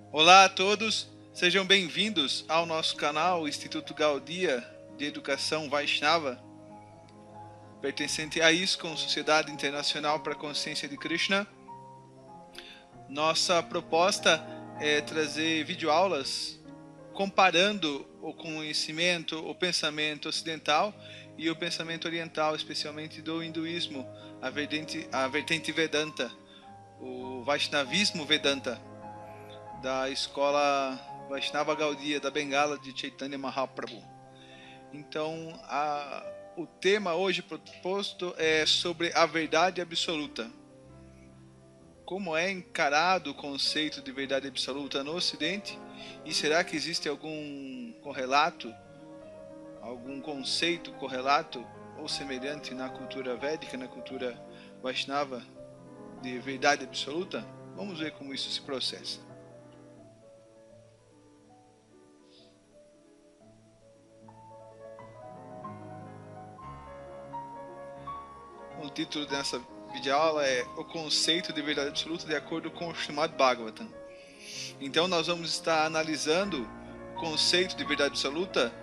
Olá a todos, sejam bem-vindos ao nosso canal Instituto Gaudiya de Educação Vaishnava, pertencente à ISKCON, Sociedade Internacional para a Consciência de Krishna. Nossa proposta é trazer videoaulas comparando o conhecimento, o pensamento ocidental e o pensamento oriental, especialmente do hinduísmo, a vertente Vedanta, o Vaishnavismo Vedanta, da escola Vaishnava Gaudiya da Bengala de Chaitanya Mahaprabhu. Então, o tema hoje proposto é sobre a verdade absoluta. Como é encarado o conceito de verdade absoluta no Ocidente? E será que existe algum correlato, algum conceito correlato ou semelhante na cultura védica, na cultura Vaishnava de verdade absoluta? Vamos ver como isso se processa. O título dessa videoaula é O Conceito de Verdade Absoluta de acordo com o Srimad Bhagavatam. Então nós vamos estar analisando o conceito de verdade absoluta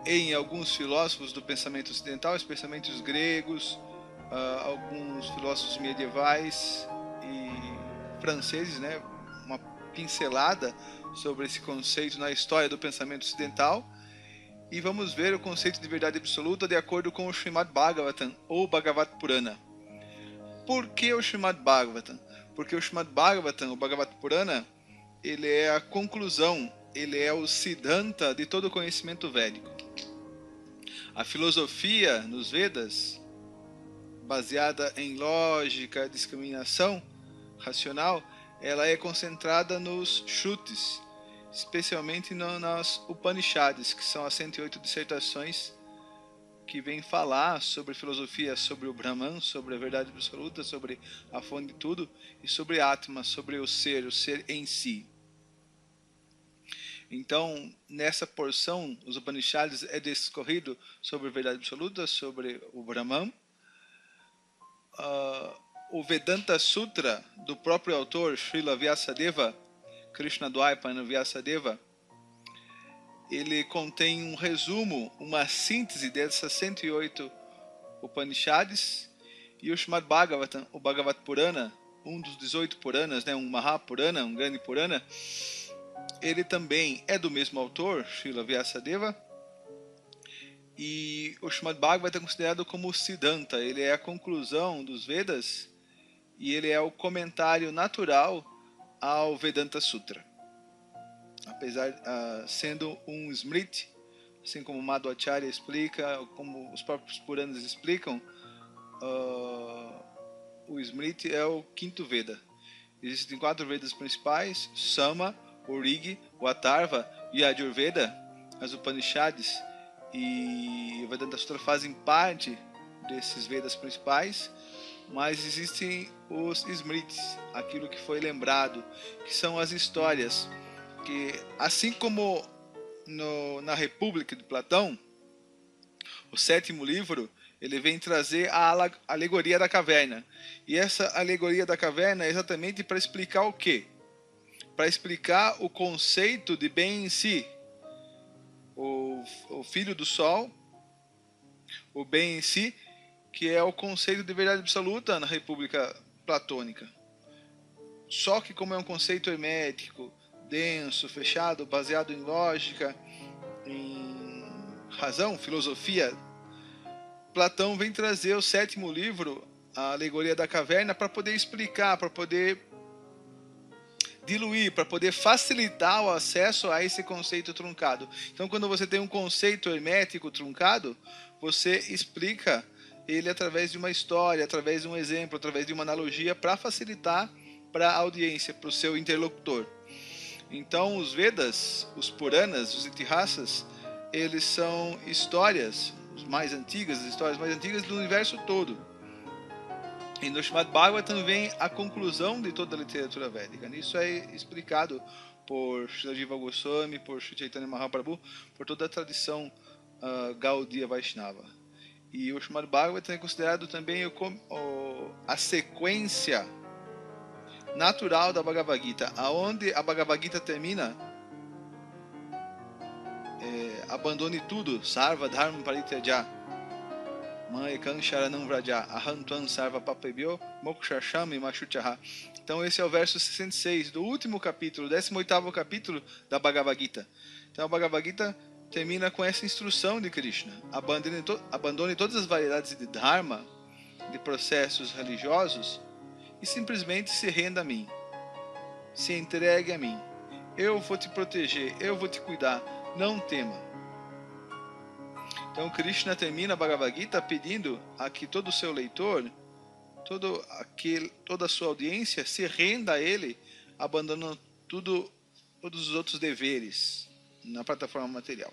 em alguns filósofos do pensamento ocidental, especialmente os gregos, alguns filósofos medievais e franceses, né? Uma pincelada sobre esse conceito na história do pensamento ocidental. E vamos ver o conceito de verdade absoluta de acordo com o Srimad Bhagavatam ou Bhagavad Purana. Por que o Srimad Bhagavatam? Porque o Srimad Bhagavatam, o Bhagavad Purana, ele é a conclusão, ele é o Siddhanta de todo o conhecimento védico. A filosofia nos Vedas, baseada em lógica, discriminação racional, ela é concentrada nos Shrutis, especialmente nas Upanishads, que são as 108 dissertações que vem falar sobre filosofia, sobre o Brahman, sobre a verdade absoluta, sobre a fonte de tudo, e sobre Atma, sobre o ser em si. Então, nessa porção, os Upanishads é discorrido sobre a verdade absoluta, sobre o Brahman. O Vedanta Sutra, do próprio autor, Srila Vyasadeva, Krishnadvaipana Vyasadeva, ele contém um resumo, uma síntese dessas 108 Upanishads, e o Srimad Bhagavatam, o Bhagavad Purana, um dos 18 Puranas, né, um Mahapurana, um grande Purana, ele também é do mesmo autor, Srila Vyasadeva, e o Srimad Bhagavatam é considerado como o Siddhanta, ele é a conclusão dos Vedas e ele é o comentário natural ao Vedanta Sutra. Apesar sendo um Smriti, assim como Madhvacharya explica, como os próprios Puranas explicam, o Smriti é o quinto Veda. Existem 4 Vedas principais: Sama, o Rig, o Atharva e a Ayurveda. As Upanishads e o Vedanta Sutra fazem parte desses Vedas principais, mas existem os Smritis, aquilo que foi lembrado, que são as histórias, que assim como na República de Platão, o 7º livro, ele vem trazer a alegoria da caverna. E essa alegoria da caverna é exatamente para explicar o quê? Para explicar o conceito de bem em si. O filho do sol, o bem em si, que é o conceito de verdade absoluta na República Platônica. Só que como é um conceito hermético, denso, fechado, baseado em lógica, em razão, filosofia, Platão vem trazer o 7º livro, a alegoria da caverna, para poder explicar, para poder diluir, para poder facilitar o acesso a esse conceito truncado. Então, quando você tem um conceito hermético truncado, você explica ele através de uma história, através de um exemplo, através de uma analogia, para facilitar para a audiência, para o seu interlocutor. Então, os Vedas, os Puranas, os Itihasas, eles são histórias mais antigas, as histórias mais antigas do universo todo. E no Srimad Bhagavatam vem a conclusão de toda a literatura védica. Isso é explicado por Srila Jiva Goswami, por Sri Chaitanya Mahaprabhu, por toda a tradição Gaudiya Vaishnava. E o Srimad Bhagavatam é considerado também a sequência natural da Bhagavad Gita. Aonde a Bhagavad Gita termina, abandone tudo, sarva dharma parityaja, maekam sharanam vraja, aham tvam sarva papebhyo mokshasham imashuchaha. Então esse é o verso 66 do último capítulo, 18º capítulo da Bhagavad Gita. Então a Bhagavad Gita termina com essa instrução de Krishna: abandone todas as variedades de dharma, de processos religiosos, e simplesmente se renda a mim, se entregue a mim. Eu vou te proteger, eu vou te cuidar, não tema. Então Krishna termina a Bhagavad Gita pedindo a que todo o seu leitor, toda a sua audiência se renda a ele, abandonando todos os outros deveres na plataforma material.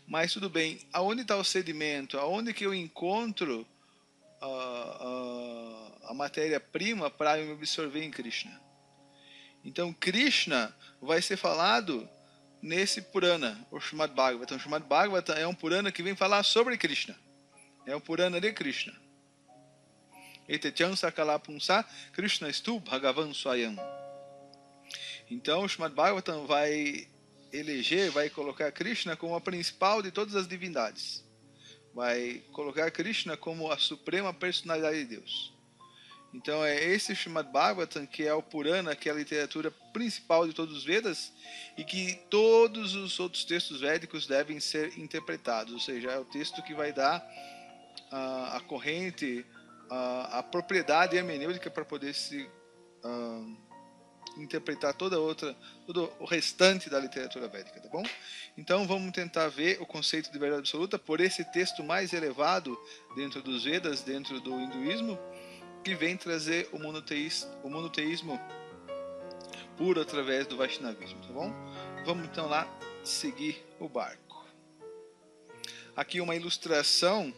Mas tudo bem, aonde está o sedimento? Aonde que eu encontro a matéria-prima para eu me absorver em Krishna? Então Krishna vai ser falado nesse Purana, o Srimad Bhagavatam. O Srimad Bhagavatam é um Purana que vem falar sobre Krishna. É um Purana de Krishna. Etechan sakala punsa Krishna stu bhagavan swayam. Então o Srimad Bhagavatam vai colocar Krishna como a principal de todas as divindades. Vai colocar Krishna como a suprema personalidade de Deus. Então é esse Srimad Bhagavatam que é o Purana, que é a literatura principal de todos os Vedas, e que todos os outros textos védicos devem ser interpretados. Ou seja, é o texto que vai dar a corrente, a propriedade hermenêutica para poder se interpretar todo o restante da literatura védica, tá bom? Então vamos tentar ver o conceito de verdade absoluta por esse texto mais elevado dentro dos Vedas, dentro do hinduísmo, que vem trazer o monoteísmo puro através do Vaishnavismo, tá bom? Vamos então lá seguir o barco. Aqui uma ilustração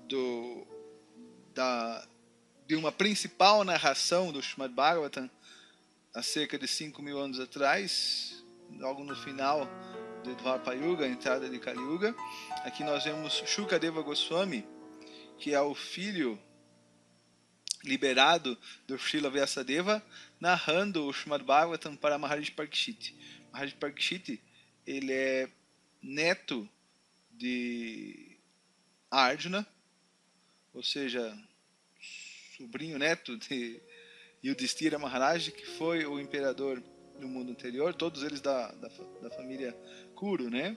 de uma principal narração do Srimad Bhagavatam há cerca de 5.000 anos atrás, logo no final de Dvapara Yuga, a entrada de Kali Yuga. Aqui nós vemos Shukadeva Goswami, que é o filho liberado do Srila Vyasadeva, narrando o Srimad Bhagavatam para Maharaj Parikshit. Maharaj Parikshit, ele é neto de Arjuna, ou seja, sobrinho neto de Yudhishthira Maharaj, que foi o imperador no mundo anterior, todos eles da família Kuru, né?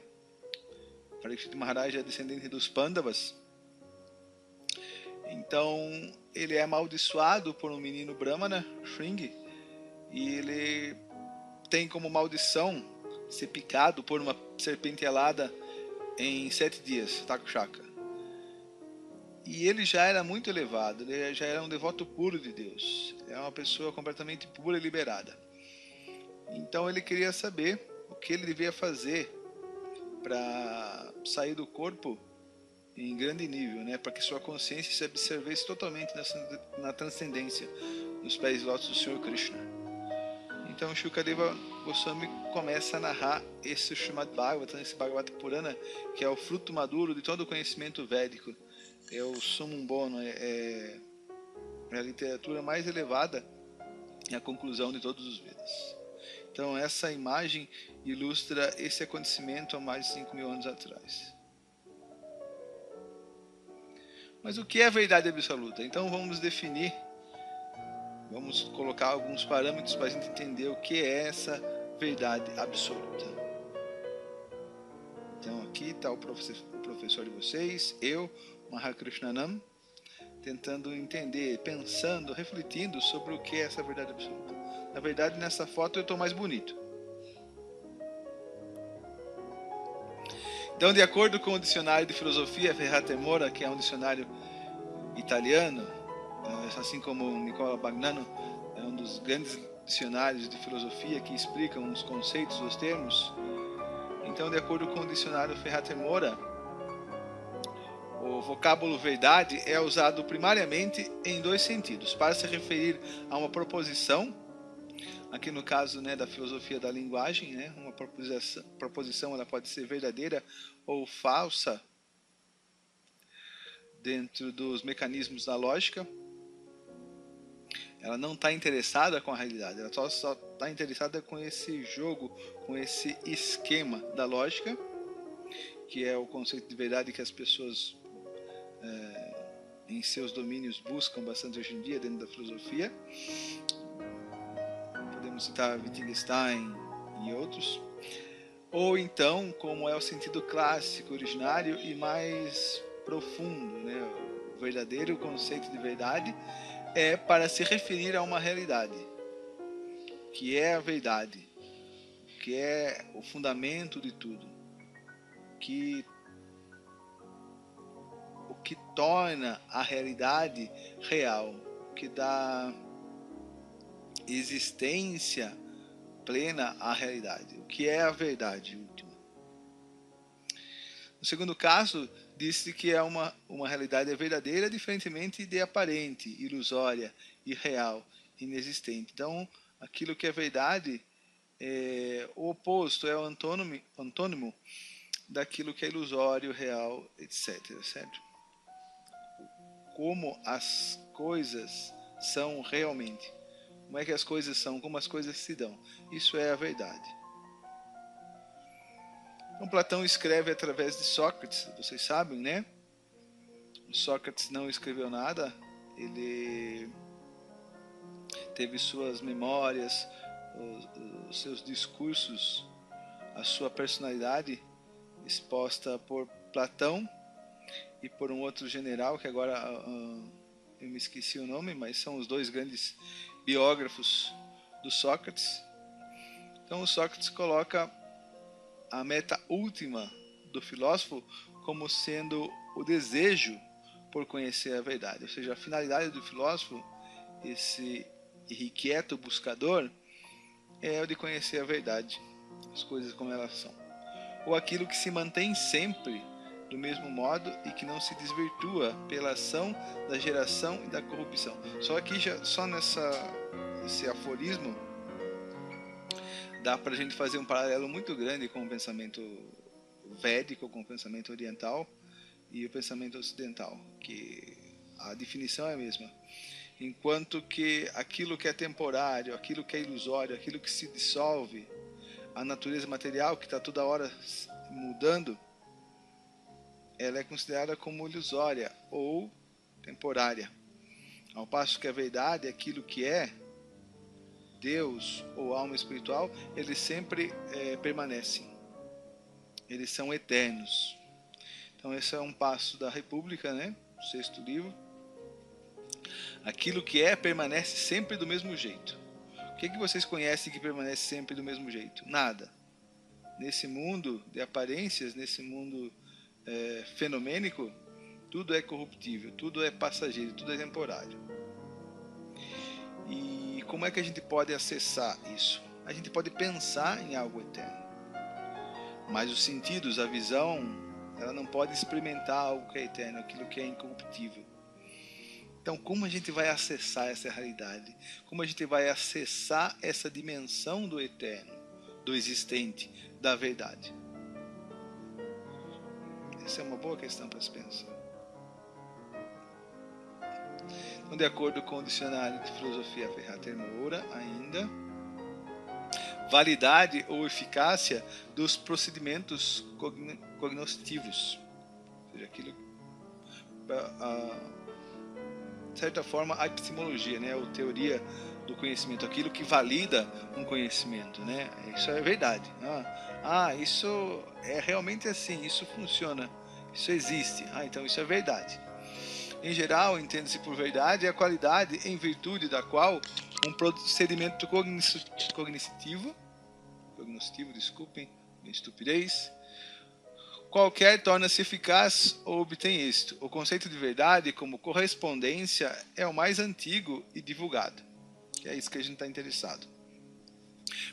Parikshit Maharaj é descendente dos Pandavas. Então ele é amaldiçoado por um menino Brahmana, Shringi, e ele tem como maldição ser picado por uma serpente alada em 7 dias, Takshaka. E ele já era muito elevado, ele já era um devoto puro de Deus, é uma pessoa completamente pura e liberada. Então ele queria saber o que ele devia fazer para sair do corpo em grande nível, né, para que sua consciência se absorvesse totalmente na transcendência dos pés lótus do Senhor Krishna. Então Shukadeva Goswami começa a narrar esse Srimad Bhagavatam, esse Bhagavata Purana, que é o fruto maduro de todo o conhecimento védico. É o summum bonum, é a literatura mais elevada e a conclusão de todos os Vedas. Então essa imagem ilustra esse acontecimento há mais de 5.000 anos atrás. Mas o que é verdade absoluta? Então vamos definir, vamos colocar alguns parâmetros para a gente entender o que é essa verdade absoluta. Então aqui está o professor de vocês, eu, Mahakrishnanam, tentando entender, pensando, refletindo sobre o que é essa verdade absoluta. Na verdade, nessa foto eu estou mais bonito. Então, de acordo com o dicionário de filosofia Ferrate Mora, que é um dicionário italiano, assim como o Nicola Bagnano é um dos grandes dicionários de filosofia que explicam os conceitos, os termos. Então, de acordo com o dicionário Ferrate Mora, o vocábulo verdade é usado primariamente em 2 sentidos: para se referir a uma proposição, aqui no caso, né, da filosofia da linguagem, né, uma proposição ela pode ser verdadeira ou falsa dentro dos mecanismos da lógica. Ela não está interessada com a realidade, ela só está interessada com esse jogo, com esse esquema da lógica, que é o conceito de verdade que as pessoas em seus domínios buscam bastante hoje em dia dentro da filosofia. Podemos citar Wittgenstein e outros. Ou então, como é o sentido clássico, originário e mais profundo, né? O verdadeiro conceito de verdade é para se referir a uma realidade, que é a verdade, que é o fundamento de tudo, o que torna a realidade real, que dá existência plena à realidade, o que é a verdade última. No segundo caso, disse que é uma realidade verdadeira, diferentemente de aparente, ilusória, irreal, inexistente. Então, aquilo que é verdade, o oposto, é o antônimo daquilo que é ilusório, real, etc. Certo? Como as coisas são realmente. Como é que as coisas são, como as coisas se dão. Isso é a verdade. Então, Platão escreve através de Sócrates, vocês sabem, né? Sócrates não escreveu nada, ele teve suas memórias, os seus discursos, a sua personalidade exposta por Platão e por um outro general, que agora eu me esqueci o nome, mas são os dois grandes biógrafos do Sócrates. Então o Sócrates coloca a meta última do filósofo como sendo o desejo por conhecer a verdade, ou seja, a finalidade do filósofo, esse irrequieto buscador, é o de conhecer a verdade, as coisas como elas são, ou aquilo que se mantém sempre do mesmo modo e que não se desvirtua pela ação da geração e da corrupção. Só aqui, só nesse aforismo, dá para a gente fazer um paralelo muito grande com o pensamento védico, com o pensamento oriental e o pensamento ocidental, que a definição é a mesma. Enquanto que aquilo que é temporário, aquilo que é ilusório, aquilo que se dissolve, a natureza material que está toda hora mudando, ela é considerada como ilusória ou temporária. Ao passo que a verdade, aquilo que é Deus ou alma espiritual, eles sempre permanecem. Eles são eternos. Então esse é um passo da República, né? O sexto livro. Aquilo que é permanece sempre do mesmo jeito. O que vocês conhecem que permanece sempre do mesmo jeito? Nada. Nesse mundo de aparências, nesse mundo fenomênico, tudo é corruptível, tudo é passageiro, tudo é temporário. E como é que a gente pode acessar isso? A gente pode pensar em algo eterno, mas os sentidos, a visão, ela não pode experimentar algo que é eterno, aquilo que é incorruptível. Então, como a gente vai acessar essa realidade? Como a gente vai acessar essa dimensão do eterno, do existente, da verdade? Essa é uma boa questão para se pensar. Então, de acordo com o dicionário de filosofia Ferrata Moura, ainda, validade ou eficácia dos procedimentos cognoscitivos, ou seja, aquilo, de certa forma, a epistemologia, né, ou teoria do conhecimento, aquilo que valida um conhecimento, né? Isso é verdade. Isso é realmente assim, isso funciona, isso existe. Então isso é verdade. Em geral, entende-se por verdade a qualidade em virtude da qual um procedimento cognitivo, desculpem, minha estupidez, qualquer torna-se eficaz ou obtém êxito. O conceito de verdade como correspondência é o mais antigo e divulgado. Que é isso que a gente está interessado.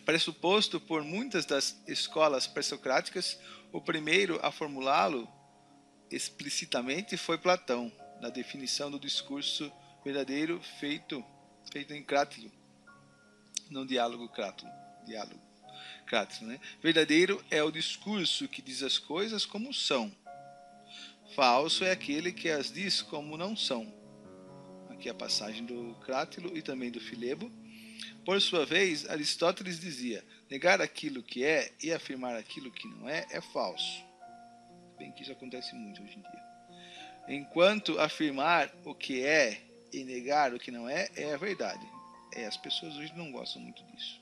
Pressuposto por muitas das escolas pré-socráticas, o primeiro a formulá-lo explicitamente foi Platão, na definição do discurso verdadeiro feito em Crátilo, no diálogo Crátilo, né? Verdadeiro é o discurso que diz as coisas como são. Falso é aquele que as diz como não são. que é a passagem do Crátilo e também do Filebo. Por sua vez, Aristóteles dizia: negar aquilo que é e afirmar aquilo que não é falso. Bem que isso acontece muito hoje em dia. Enquanto afirmar o que é e negar o que não é a verdade. As pessoas hoje não gostam muito disso.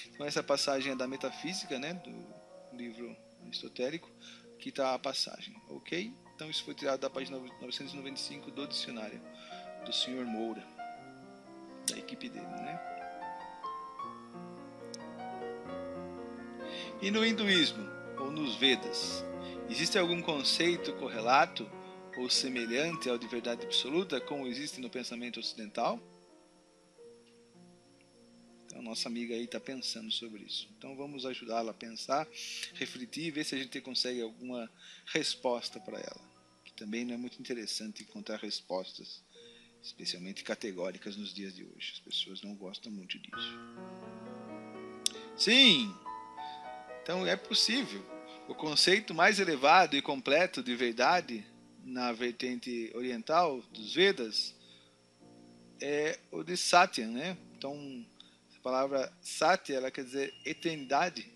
Então essa passagem é da Metafísica, né, do livro aristotélico. Aqui está a passagem, ok? Então isso foi tirado da página 995 do dicionário do Sr. Moura, da equipe dele, né? E no hinduísmo, ou nos Vedas, existe algum conceito correlato ou semelhante ao de verdade absoluta, como existe no pensamento ocidental? Então, nossa amiga aí está pensando sobre isso. Então, vamos ajudá-la a pensar, refletir e ver se a gente consegue alguma resposta para ela. Que também não é muito interessante encontrar respostas, especialmente categóricas nos dias de hoje. As pessoas não gostam muito disso. Sim! Então, é possível. O conceito mais elevado e completo de verdade na vertente oriental dos Vedas é o de Satya, né? Então, a palavra Satya, ela quer dizer eternidade.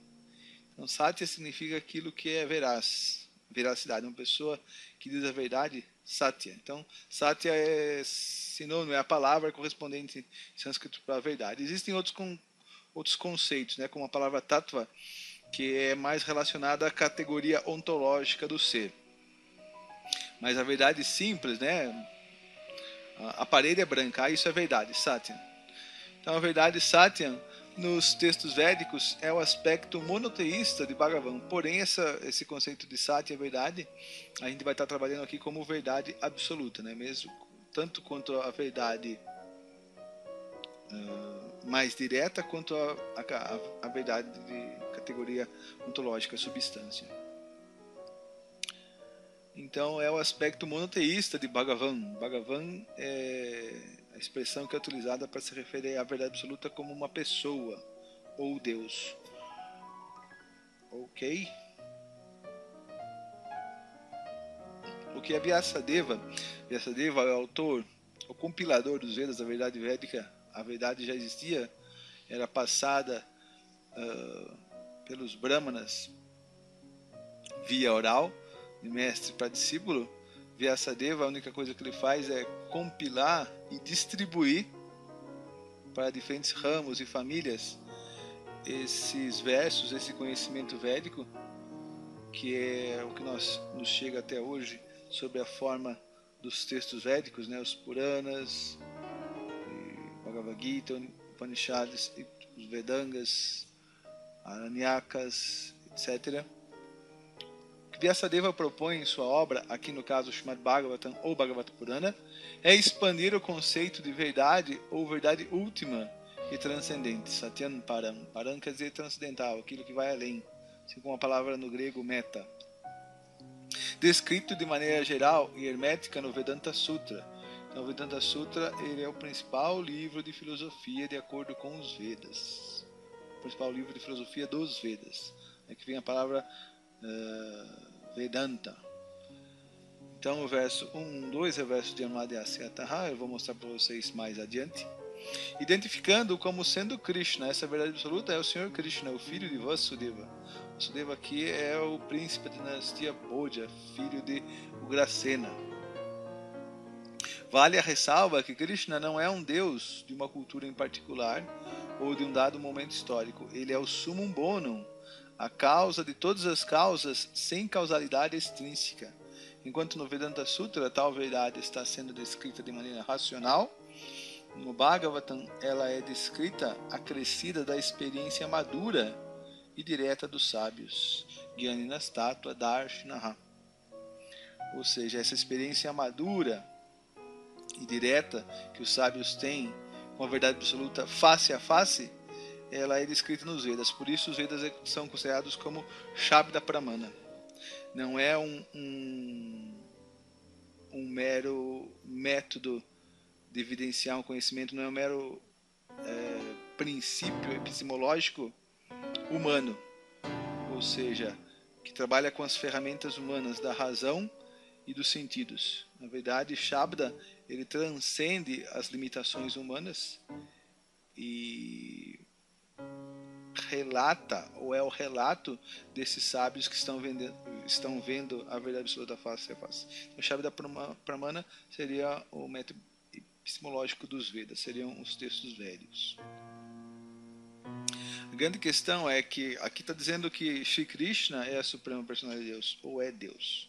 Então, Satya significa aquilo que é veraz, veracidade. Uma pessoa que diz a verdade, Satya. Então, Satya é sinônimo, é a palavra correspondente em sânscrito para a verdade. Existem outros conceitos, né? Como a palavra Tattva, que é mais relacionada à categoria ontológica do ser. Mas a verdade simples, né? A parede é branca, isso é verdade, Satya. Então a verdade Satya, nos textos védicos, é o aspecto monoteísta de Bhagavan. Porém, esse conceito de Satya, verdade, a gente vai estar trabalhando aqui como verdade absoluta, né? Mesmo tanto quanto a verdade mais direta, quanto a verdade de categoria ontológica, substância. Então é o aspecto monoteísta de Bhagavan. Bhagavan é a expressão que é utilizada para se referir à verdade absoluta como uma pessoa ou Deus. Ok? O que é Vyasadeva? Vyasadeva é o autor, o compilador dos Vedas, da verdade védica. A verdade já existia, era passada pelos Brahmanas via oral, de mestre para discípulo. Vyasadeva, a única coisa que ele faz é compilar e distribuir para diferentes ramos e famílias esses versos, esse conhecimento védico, que é o que nos chega até hoje sobre a forma dos textos védicos, né, os Puranas, Bhagavad Gita, Upanishads, os Vedangas, Aranyakas, etc. O que Vyasadeva propõe em sua obra, aqui no caso o Srimad Bhagavatam ou Bhagavata Purana, é expandir o conceito de verdade ou verdade última e transcendente. Satyan Param. Param quer dizer transcendental, aquilo que vai além, assim como a palavra no grego meta. Descrito de maneira geral e hermética no Vedanta Sutra. Então, o Vedanta Sutra ele é o principal livro de filosofia de acordo com os Vedas. O principal livro de filosofia dos Vedas. Aqui vem a palavra Vedanta. Então o verso 1, 2 é o verso de Amadhyasya, eu vou mostrar para vocês mais adiante. Identificando como sendo Krishna, essa verdade absoluta é o Senhor Krishna, o filho de Vasudeva. Vasudeva aqui é o príncipe da dinastia Bhoja, filho de Ugrasena. Vale a ressalva que Krishna não é um deus de uma cultura em particular ou de um dado momento histórico. Ele é o summum bonum, a causa de todas as causas sem causalidade extrínseca. Enquanto no Vedanta Sutra tal verdade está sendo descrita de maneira racional, no Bhagavatam ela é descrita acrescida da experiência madura e direta dos sábios, Gyanina Tattva Darshanaha. Ou seja, essa experiência madura e direta que os sábios têm com a verdade absoluta face a face, ela é descrita nos Vedas. Por isso os Vedas são considerados como Shabda Pramana. Não é um mero método de evidenciar um conhecimento, não é um mero princípio epistemológico humano, ou seja, que trabalha com as ferramentas humanas da razão e dos sentidos. Na verdade, Shabda ele transcende as limitações humanas e relata, ou é o relato desses sábios que estão vendo a verdade absoluta face a face. Então, a chave da Pramana seria o método epistemológico dos Vedas, seriam os textos velhos. A grande questão é que aqui está dizendo que Shri Krishna é a suprema personalidade de Deus, ou é Deus.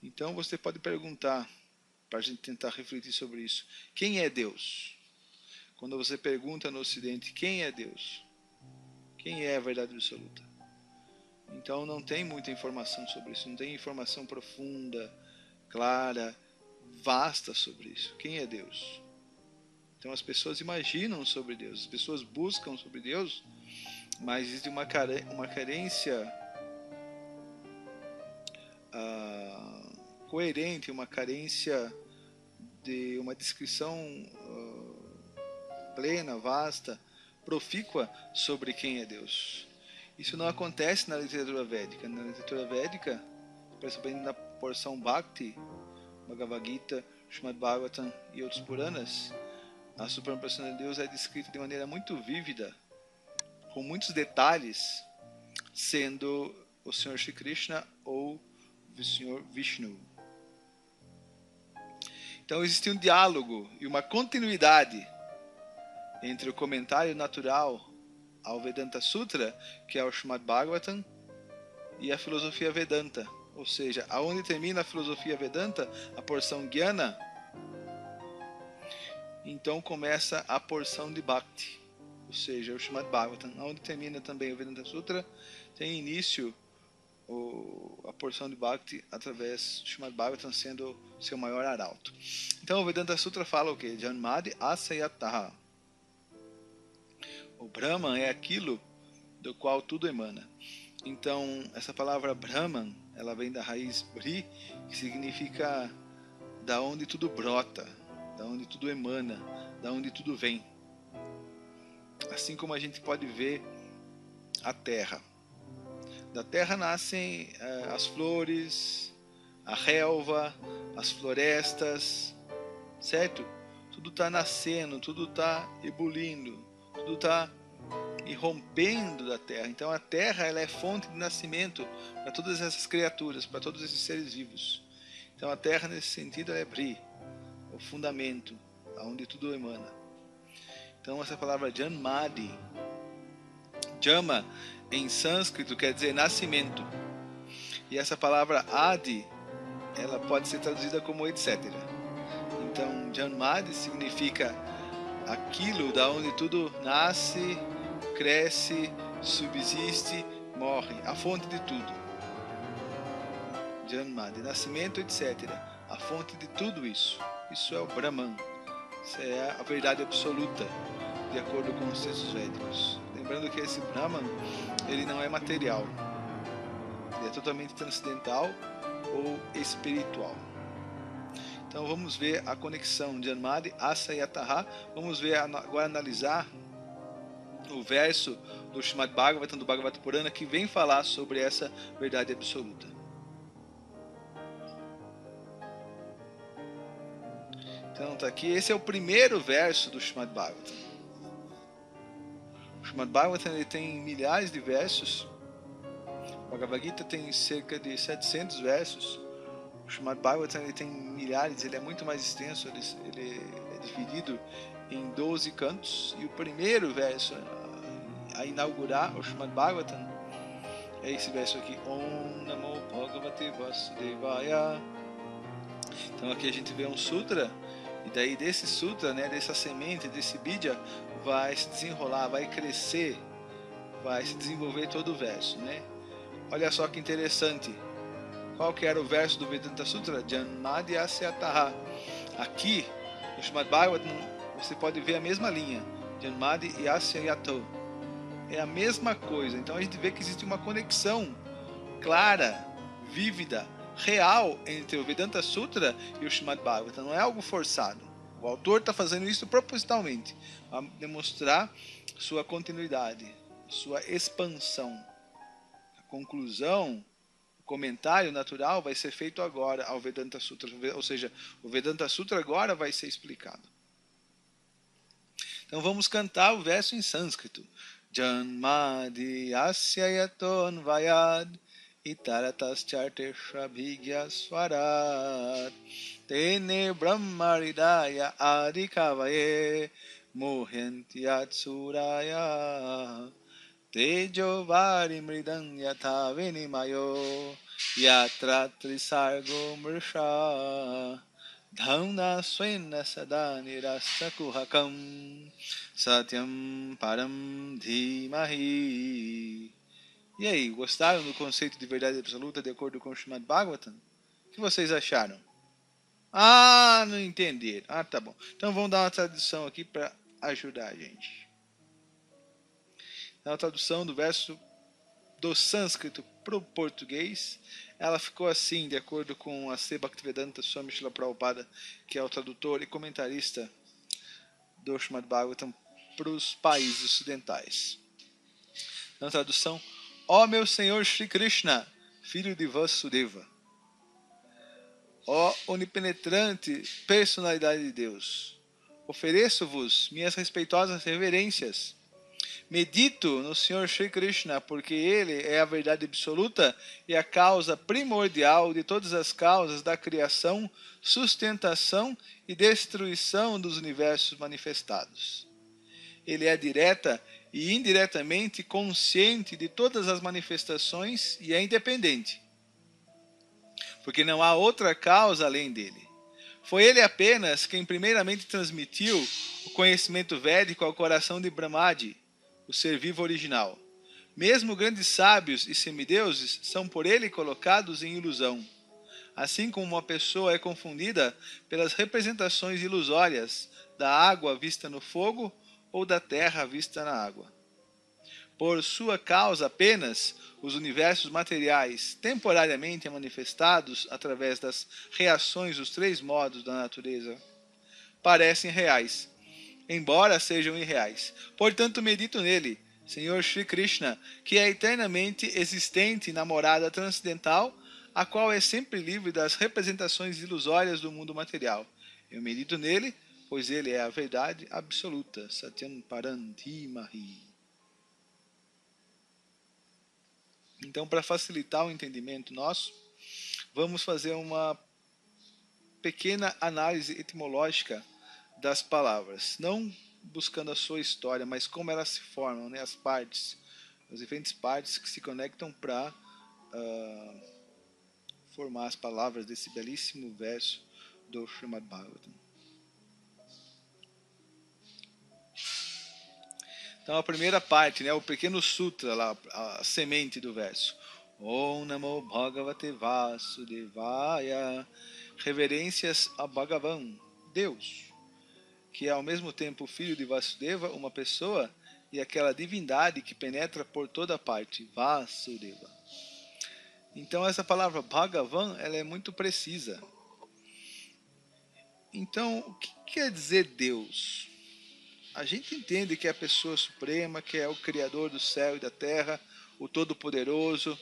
Então você pode perguntar, para a gente tentar refletir sobre isso, quem é Deus? Quando você pergunta no Ocidente, quem é Deus? Quem é a verdade absoluta? Então não tem muita informação sobre isso, não tem informação profunda, clara, vasta sobre isso. Quem é Deus? Então as pessoas imaginam sobre Deus, as pessoas buscam sobre Deus, mas existe uma carência coerente, uma carência de uma descrição plena, vasta, profícua sobre quem é Deus. Isso não acontece na literatura védica. Na literatura védica, principalmente na porção Bhakti, Bhagavad Gita, Srimad Bhagavatam e outros Puranas, a suprema personalidade de Deus é descrita de maneira muito vívida, com muitos detalhes, sendo o Senhor Shri Krishna ou o Senhor Vishnu. Então existe um diálogo e uma continuidade entre o comentário natural ao Vedanta Sutra, que é o Srimad Bhagavatam, e a filosofia Vedanta. Ou seja, aonde termina a filosofia Vedanta, a porção Jnana, então começa a porção de Bhakti, ou seja, o Srimad Bhagavatam. Onde termina também o Vedanta Sutra, tem início a porção de Bhakti através do Srimad Bhagavatam sendo seu maior arauto. Então o Vedanta Sutra fala o quê? Janmadi Asayataha. O Brahman é aquilo do qual tudo emana. Então essa palavra Brahman, ela vem da raiz Bri, que significa da onde tudo brota, da onde tudo emana, da onde tudo vem. Assim como a gente pode ver a terra. Da terra nascem as flores, a relva, as florestas, certo? Tudo está nascendo, tudo está ebulindo, tudo está irrompendo da terra. Então a terra, ela é fonte de nascimento para todas essas criaturas, para todos esses seres vivos. Então a terra, nesse sentido, ela é Bri, o fundamento, aonde tudo emana. Então essa palavra Janmadi, Jama em sânscrito quer dizer nascimento. E essa palavra Adi, ela pode ser traduzida como etc. Então Janmadi significa aquilo da onde tudo nasce, cresce, subsiste, morre, a fonte de tudo. Janmadi, nascimento, etc. A fonte de tudo isso. Isso é o Brahman. Isso é a verdade absoluta, de acordo com os textos védicos. Lembrando que esse Brahman, ele não é material. Ele é totalmente transcendental ou espiritual. Então vamos ver a conexão de Janmadi, Asayataha. Vamos ver agora, analisar o verso do Srimad Bhagavatam, do Bhagavata Purana, que vem falar sobre essa verdade absoluta. Então está aqui, esse é o primeiro verso do Srimad Bhagavatam. O Srimad Bhagavatam, ele tem milhares de versos. O Bhagavad Gita tem cerca de 700 versos. O Srimad Bhagavatam, ele tem milhares, ele é muito mais extenso, ele é dividido em 12 cantos. E o primeiro verso a inaugurar o Srimad Bhagavatam é esse verso aqui, Om Namo Bhagavate Vasudevaya. Então aqui a gente vê um sutra, e daí desse sutra, né, dessa semente, desse bidya, vai se desenrolar, vai crescer, vai se desenvolver todo o verso, né? Olha só que interessante. Qual que era o verso do Vedanta Sutra? Janmadi Asyataha. Aqui, no Srimad Bhagavatam, você pode ver a mesma linha. Janmadi e Asyayato. É a mesma coisa. Então a gente vê que existe uma conexão clara, vívida, real entre o Vedanta Sutra e o Srimad Bhagavatam. Não é algo forçado. O autor está fazendo isso propositalmente, para demonstrar sua continuidade, sua expansão. A conclusão, o comentário natural vai ser feito agora ao Vedanta Sutra, ou seja, o Vedanta Sutra agora vai ser explicado. Então vamos cantar o verso em sânscrito. Janmadi asya yaton vayad itarataschartesha bhigya swarat tene brahmaridaya adikavaye muhyanti atsuraya tejo vari mridam yatha vinimayo yatra trisargo mrisha dhauna swena sada nirasta kuhakam satyam param dhimahi. E aí, gostaram do conceito de verdade absoluta de acordo com o Srimad Bhagavatam? O que vocês acharam? Ah, não entenderam. Ah, tá bom. Então vamos dar uma tradução aqui para ajudar a gente. Então, a tradução do verso do sânscrito para o português, ela ficou assim, de acordo com a C. Bhaktivedanta Swami Srila Prabhupada, que é o tradutor e comentarista do Srimad Bhagavatam para os países ocidentais. Na tradução: ó meu Senhor Shri Krishna, filho de Vasudeva, ó onipenetrante personalidade de Deus, ofereço-vos minhas respeitosas reverências. Medito no Senhor Shri Krishna, porque Ele é a verdade absoluta e a causa primordial de todas as causas da criação, sustentação e destruição dos universos manifestados. Ele é direta e indiretamente consciente de todas as manifestações e é independente, porque não há outra causa além dele. Foi ele apenas quem primeiramente transmitiu o conhecimento védico ao coração de Brahmadi, o ser vivo original. Mesmo grandes sábios e semideuses são por ele colocados em ilusão, assim como uma pessoa é confundida pelas representações ilusórias da água vista no fogo ou da terra vista na água. Por sua causa apenas, os universos materiais, temporariamente manifestados através das reações dos três modos da natureza, parecem reais, embora sejam irreais. Portanto, medito nele, Senhor Shri Krishna, que é eternamente existente na morada transcendental, a qual é sempre livre das representações ilusórias do mundo material. Eu medito nele, pois ele é a verdade absoluta. Satyam Param Dhimahi. Então, para facilitar o entendimento nosso, vamos fazer uma pequena análise etimológica das palavras, não buscando a sua história, mas como elas se formam, né? As partes, as diferentes partes que se conectam para formar as palavras desse belíssimo verso do Srimad Bhagavatam. Então a primeira parte, né, o pequeno sutra lá, a semente do verso. Om Namo Bhagavate Vasudevaya. Reverências a Bhagavan, Deus, que é ao mesmo tempo o filho de Vasudeva, uma pessoa, e aquela divindade que penetra por toda parte, Vasudeva. Então essa palavra Bhagavan, ela é muito precisa. Então, o que quer dizer Deus? A gente entende que é a pessoa suprema, que é o Criador do céu e da terra, o Todo-Poderoso.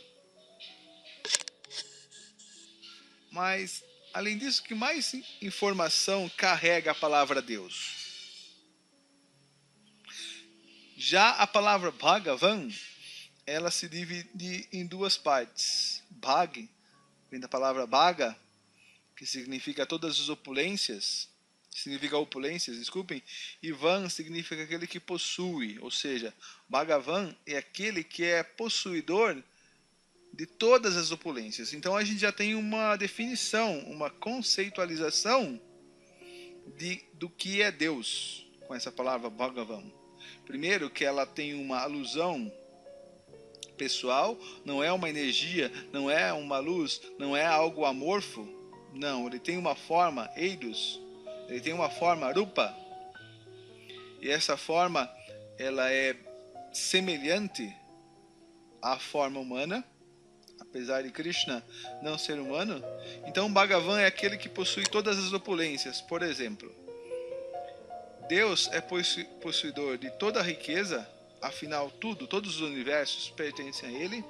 Mas, além disso, que mais informação carrega a palavra Deus? Já a palavra Bhagavan, ela se divide em duas partes. Bhag, vem da palavra Bhaga, que significa todas as opulências, desculpem, e Van significa aquele que possui, ou seja, Bhagavan é aquele que é possuidor de todas as opulências. Então a gente já tem uma definição, uma conceitualização do que é Deus com essa palavra Bhagavan. Primeiro, que ela tem uma alusão pessoal, não é uma energia, não é uma luz, não é algo amorfo, não, ele tem uma forma eidos, ele tem uma forma rupa, e essa forma ela é semelhante à forma humana, apesar de Krishna não ser humano. Então Bhagavan é aquele que possui todas as opulências. Por exemplo, Deus é possuidor de toda a riqueza, afinal todos os universos pertencem a Ele,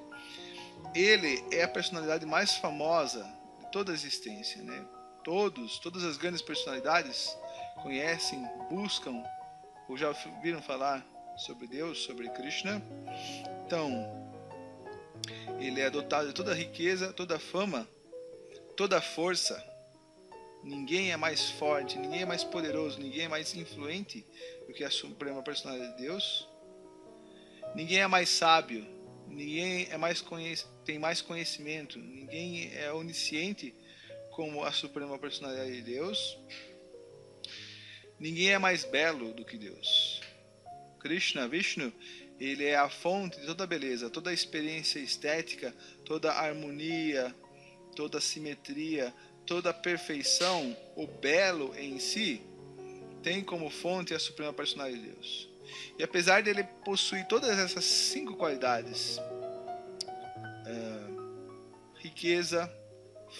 ele é a personalidade mais famosa de toda a existência, né? Todas as grandes personalidades conhecem, buscam ou já ouviram falar sobre Deus, sobre Krishna. Então, ele é dotado de toda a riqueza, toda a fama, toda a força. Ninguém é mais forte, ninguém é mais poderoso, ninguém é mais influente do que a suprema personalidade de Deus. Ninguém é mais sábio, ninguém é tem mais conhecimento, ninguém é onisciente como a suprema personalidade de Deus. Ninguém é mais belo do que Deus. Krishna, Vishnu, ele é a fonte de toda a beleza, toda a experiência estética, toda a harmonia, toda a simetria, toda a perfeição, o belo em si, tem como fonte a suprema personalidade de Deus. E apesar dele possuir todas essas 5 qualidades, riqueza,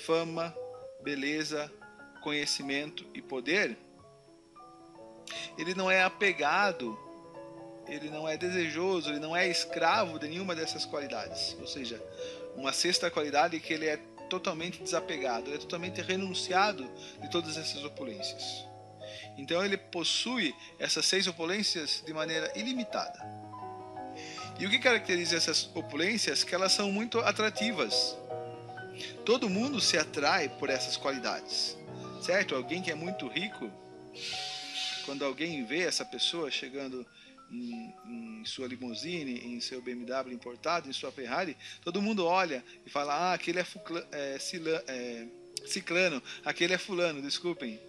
fama, beleza, conhecimento e poder, ele não é apegado, ele não é desejoso, ele não é escravo de nenhuma dessas qualidades. Ou seja, uma sexta qualidade é que ele é totalmente desapegado, ele é totalmente renunciado de todas essas opulências. Então ele possui essas 6 opulências de maneira ilimitada. E o que caracteriza essas opulências? Que elas são muito atrativas. Todo mundo se atrai por essas qualidades, certo? Alguém que é muito rico, quando alguém vê essa pessoa chegando em sua limusine, em seu BMW importado, em sua Ferrari, todo mundo olha e fala: ah, aquele é ciclano, aquele é fulano, desculpem.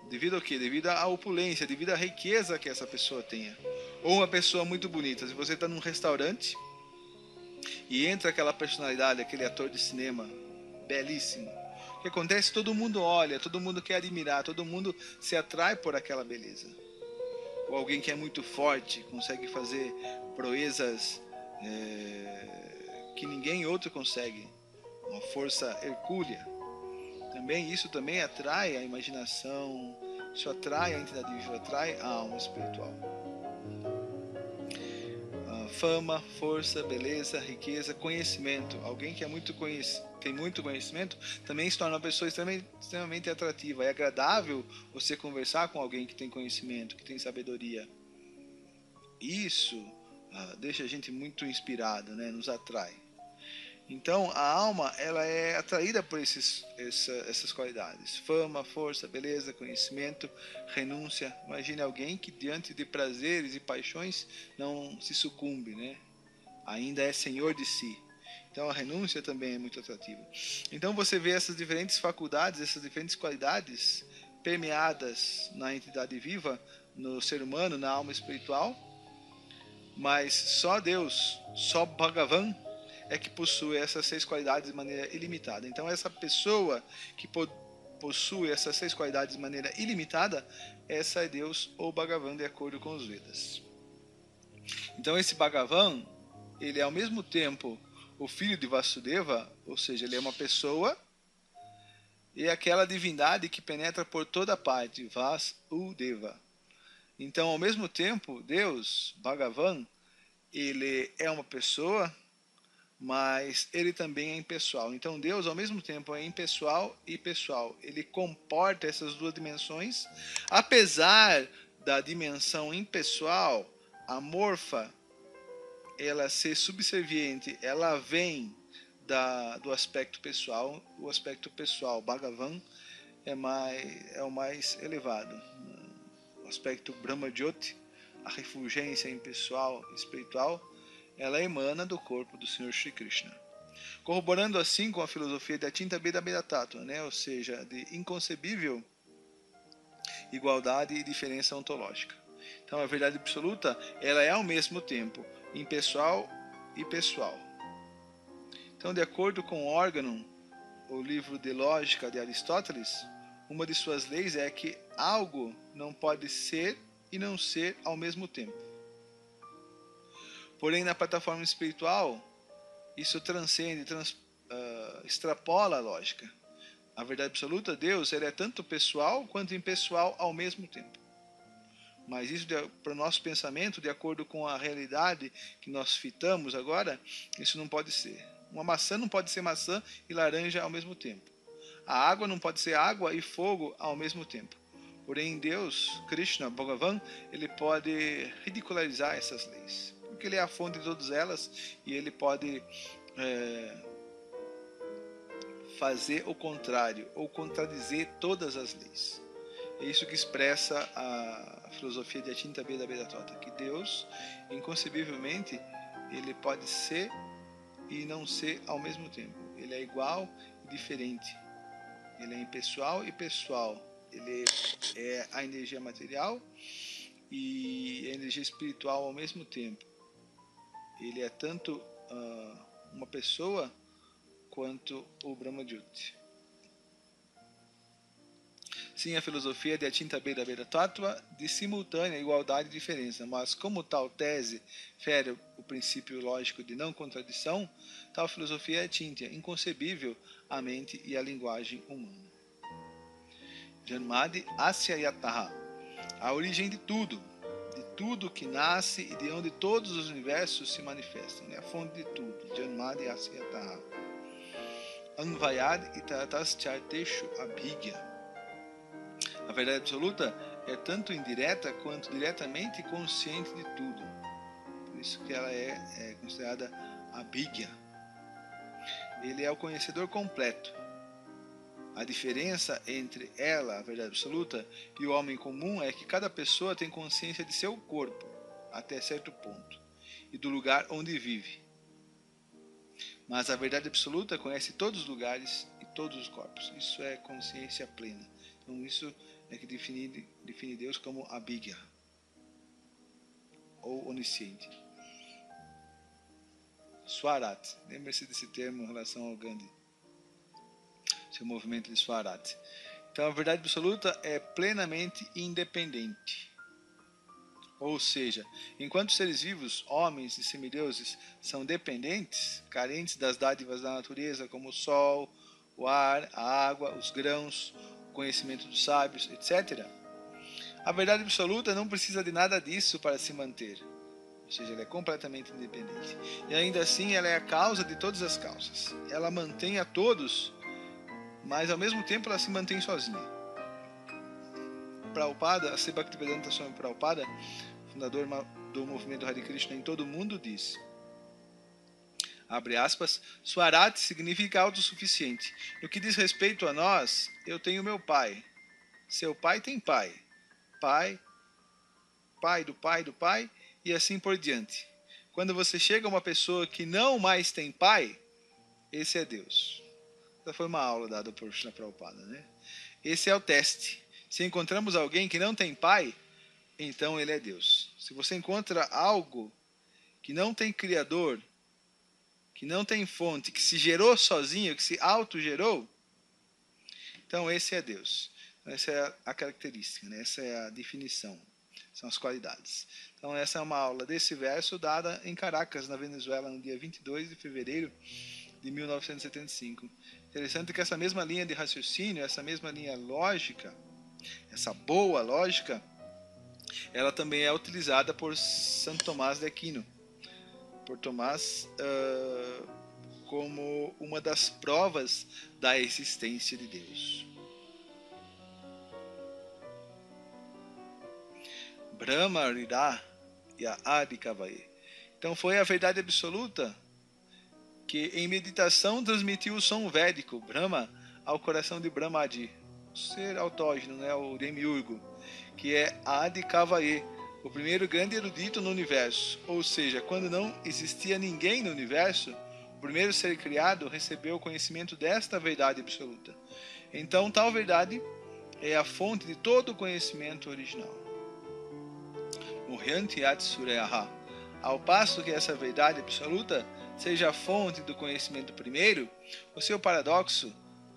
Devido ao quê? Devido à opulência, devido à riqueza que essa pessoa tenha. Ou uma pessoa muito bonita. Se você está num restaurante e entra aquela personalidade, aquele ator de cinema belíssimo, o que acontece? Todo mundo olha, todo mundo quer admirar, todo mundo se atrai por aquela beleza. Ou alguém que é muito forte, consegue fazer proezas que ninguém outro consegue, uma força hercúlea. Isso também atrai a imaginação, isso atrai a entidade viva, atrai a alma espiritual. Fama, força, beleza, riqueza, conhecimento. Alguém que tem muito conhecimento também se torna uma pessoa extremamente atrativa. É agradável você conversar com alguém que tem conhecimento, que tem sabedoria. Isso deixa a gente muito inspirado, né? Nos atrai. Então a alma ela é atraída por essas qualidades: fama, força, beleza, conhecimento, renúncia. Imagine alguém que diante de prazeres e paixões não se sucumbe, né? Ainda é senhor de si. Então a renúncia também é muito atrativa. Então você vê essas diferentes faculdades, essas diferentes qualidades permeadas na entidade viva, no ser humano, na alma espiritual. Mas só Deus, só Bhagavan é que possui essas 6 qualidades de maneira ilimitada. Então essa pessoa que possui essas 6 qualidades de maneira ilimitada, essa é Deus ou Bhagavan de acordo com os Vedas. Então esse Bhagavan, ele é ao mesmo tempo o filho de Vasudeva, ou seja, ele é uma pessoa, e é aquela divindade que penetra por toda parte, Vasudeva. Então ao mesmo tempo, Deus, Bhagavan, ele é uma pessoa, mas ele também é impessoal. Então Deus ao mesmo tempo é impessoal e pessoal. Ele comporta essas 2 dimensões, apesar da dimensão impessoal, amorfa, ela ser subserviente, ela vem do aspecto pessoal. O aspecto pessoal, Bhagavan, é o mais elevado. O aspecto Brahma-jyoti, a refulgência impessoal, espiritual, ela emana do corpo do Senhor Shri Krishna. Corroborando assim com a filosofia da Atinta Bheda Bheda Tattva, né? Ou seja, de inconcebível igualdade e diferença ontológica. Então a verdade absoluta, ela é ao mesmo tempo impessoal e pessoal. Então, de acordo com o Órgano, o livro de Lógica de Aristóteles, uma de suas leis é que algo não pode ser e não ser ao mesmo tempo. Porém, na plataforma espiritual, isso transcende, extrapola a lógica. A verdade absoluta, Deus, ele é tanto pessoal quanto impessoal ao mesmo tempo. Mas isso, para o nosso pensamento, de acordo com a realidade que nós fitamos agora, isso não pode ser. Uma maçã não pode ser maçã e laranja ao mesmo tempo. A água não pode ser água e fogo ao mesmo tempo. Porém, Deus, Krishna, Bhagavan, ele pode ridicularizar essas leis. Porque ele é a fonte de todas elas e ele pode fazer o contrário ou contradizer todas as leis. É isso que expressa a filosofia de Achinta Bheda Bheda Tota, que Deus, inconcebivelmente, ele pode ser e não ser ao mesmo tempo. Ele é igual e diferente. Ele é impessoal e pessoal. Ele é a energia material e a energia espiritual ao mesmo tempo. Ele é tanto uma pessoa quanto o Brahma-Jyoti. Sim, a filosofia de Achinta Bheda Bheda Tattva de simultânea igualdade e diferença, mas como tal tese fere o princípio lógico de não contradição, tal filosofia é Achintya, inconcebível à mente e à linguagem humana. Janmadi Asya Yataha, a origem de tudo que nasce e de onde todos os universos se manifestam, é a fonte de tudo. Janmadi Asya Yataha. Anvayad Itatas Charteshu Abhigya. A verdade absoluta é tanto indireta quanto diretamente consciente de tudo. Por isso que ela é considerada Abhigya. Ele é o conhecedor completo. A diferença entre ela, a verdade absoluta, e o homem comum é que cada pessoa tem consciência de seu corpo, até certo ponto, e do lugar onde vive. Mas a verdade absoluta conhece todos os lugares e todos os corpos. Isso é consciência plena. Então isso é que define Deus como Abhigya, ou onisciente. Swarat, lembre-se desse termo em relação ao Gandhi, seu movimento de Swarat. Então a verdade absoluta é plenamente independente. Ou seja, enquanto seres vivos, homens e semideuses, são dependentes, carentes das dádivas da natureza, como o sol, o ar, a água, os grãos, o conhecimento dos sábios, etc., a verdade absoluta não precisa de nada disso para se manter. Ou seja, ela é completamente independente. E ainda assim, ela é a causa de todas as causas. Ela mantém a todos, mas ao mesmo tempo ela se mantém sozinha. Prabhupada, a Sri Bhaktivedanta Swami Prabhupada, fundador do movimento Hare Krishna em todo o mundo, diz, abre aspas, Swarat significa autossuficiente. No que diz respeito a nós, eu tenho meu pai. Seu pai tem pai. Pai, pai do pai do pai, e assim por diante. Quando você chega a uma pessoa que não mais tem pai, esse é Deus. Essa foi uma aula dada por Srila Prabhupada, né? Esse é o teste. Se encontramos alguém que não tem pai, então ele é Deus. Se você encontra algo que não tem criador, que não tem fonte, que se gerou sozinho, que se autogerou, então esse é Deus. Essa é a característica, né? Essa é a definição, são as qualidades. Então essa é uma aula desse verso dada em Caracas, na Venezuela, no dia 22 de fevereiro de 1975. Interessante que essa mesma linha de raciocínio, essa mesma linha lógica, essa boa lógica, ela também é utilizada por Santo Tomás de Aquino, por Tomás como uma das provas da existência de Deus. Brahma Rida Ya Adi Kavaye. Então foi a verdade absoluta que em meditação transmitiu o som védico, Brahma, ao coração de Brahmadi, o ser autógeno, né, o demiurgo, que é Adi Kavaye, o primeiro grande erudito no universo. Ou seja, quando não existia ninguém no universo, o primeiro ser criado recebeu o conhecimento desta verdade absoluta. Então tal verdade é a fonte de todo o conhecimento original. Muryanti Atsureha. Ao passo que essa verdade absoluta seja a fonte do conhecimento primeiro, o seu paradoxo,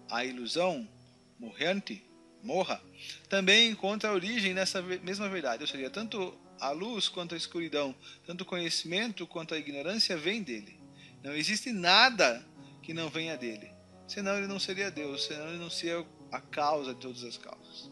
a ilusão, Muryanti, morra, também encontra origem nessa mesma verdade. Ou seja, tanto a luz quanto a escuridão, tanto o conhecimento quanto a ignorância vem dele. Não existe nada que não venha dele. Senão ele não seria Deus, senão ele não seria a causa de todas as causas.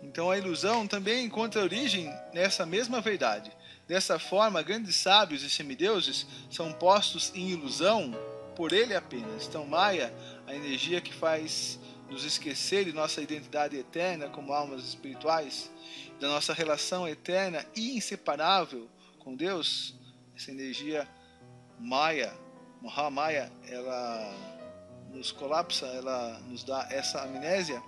Então a ilusão também encontra origem nessa mesma verdade. Dessa forma, grandes sábios e semideuses são postos em ilusão por ele apenas. Então, Maya, a energia que faz nos esquecer de nossa identidade eterna como almas espirituais, da nossa relação eterna e inseparável com Deus, essa energia Maya, Mahamaya, ela nos colapsa, ela nos dá essa amnésia,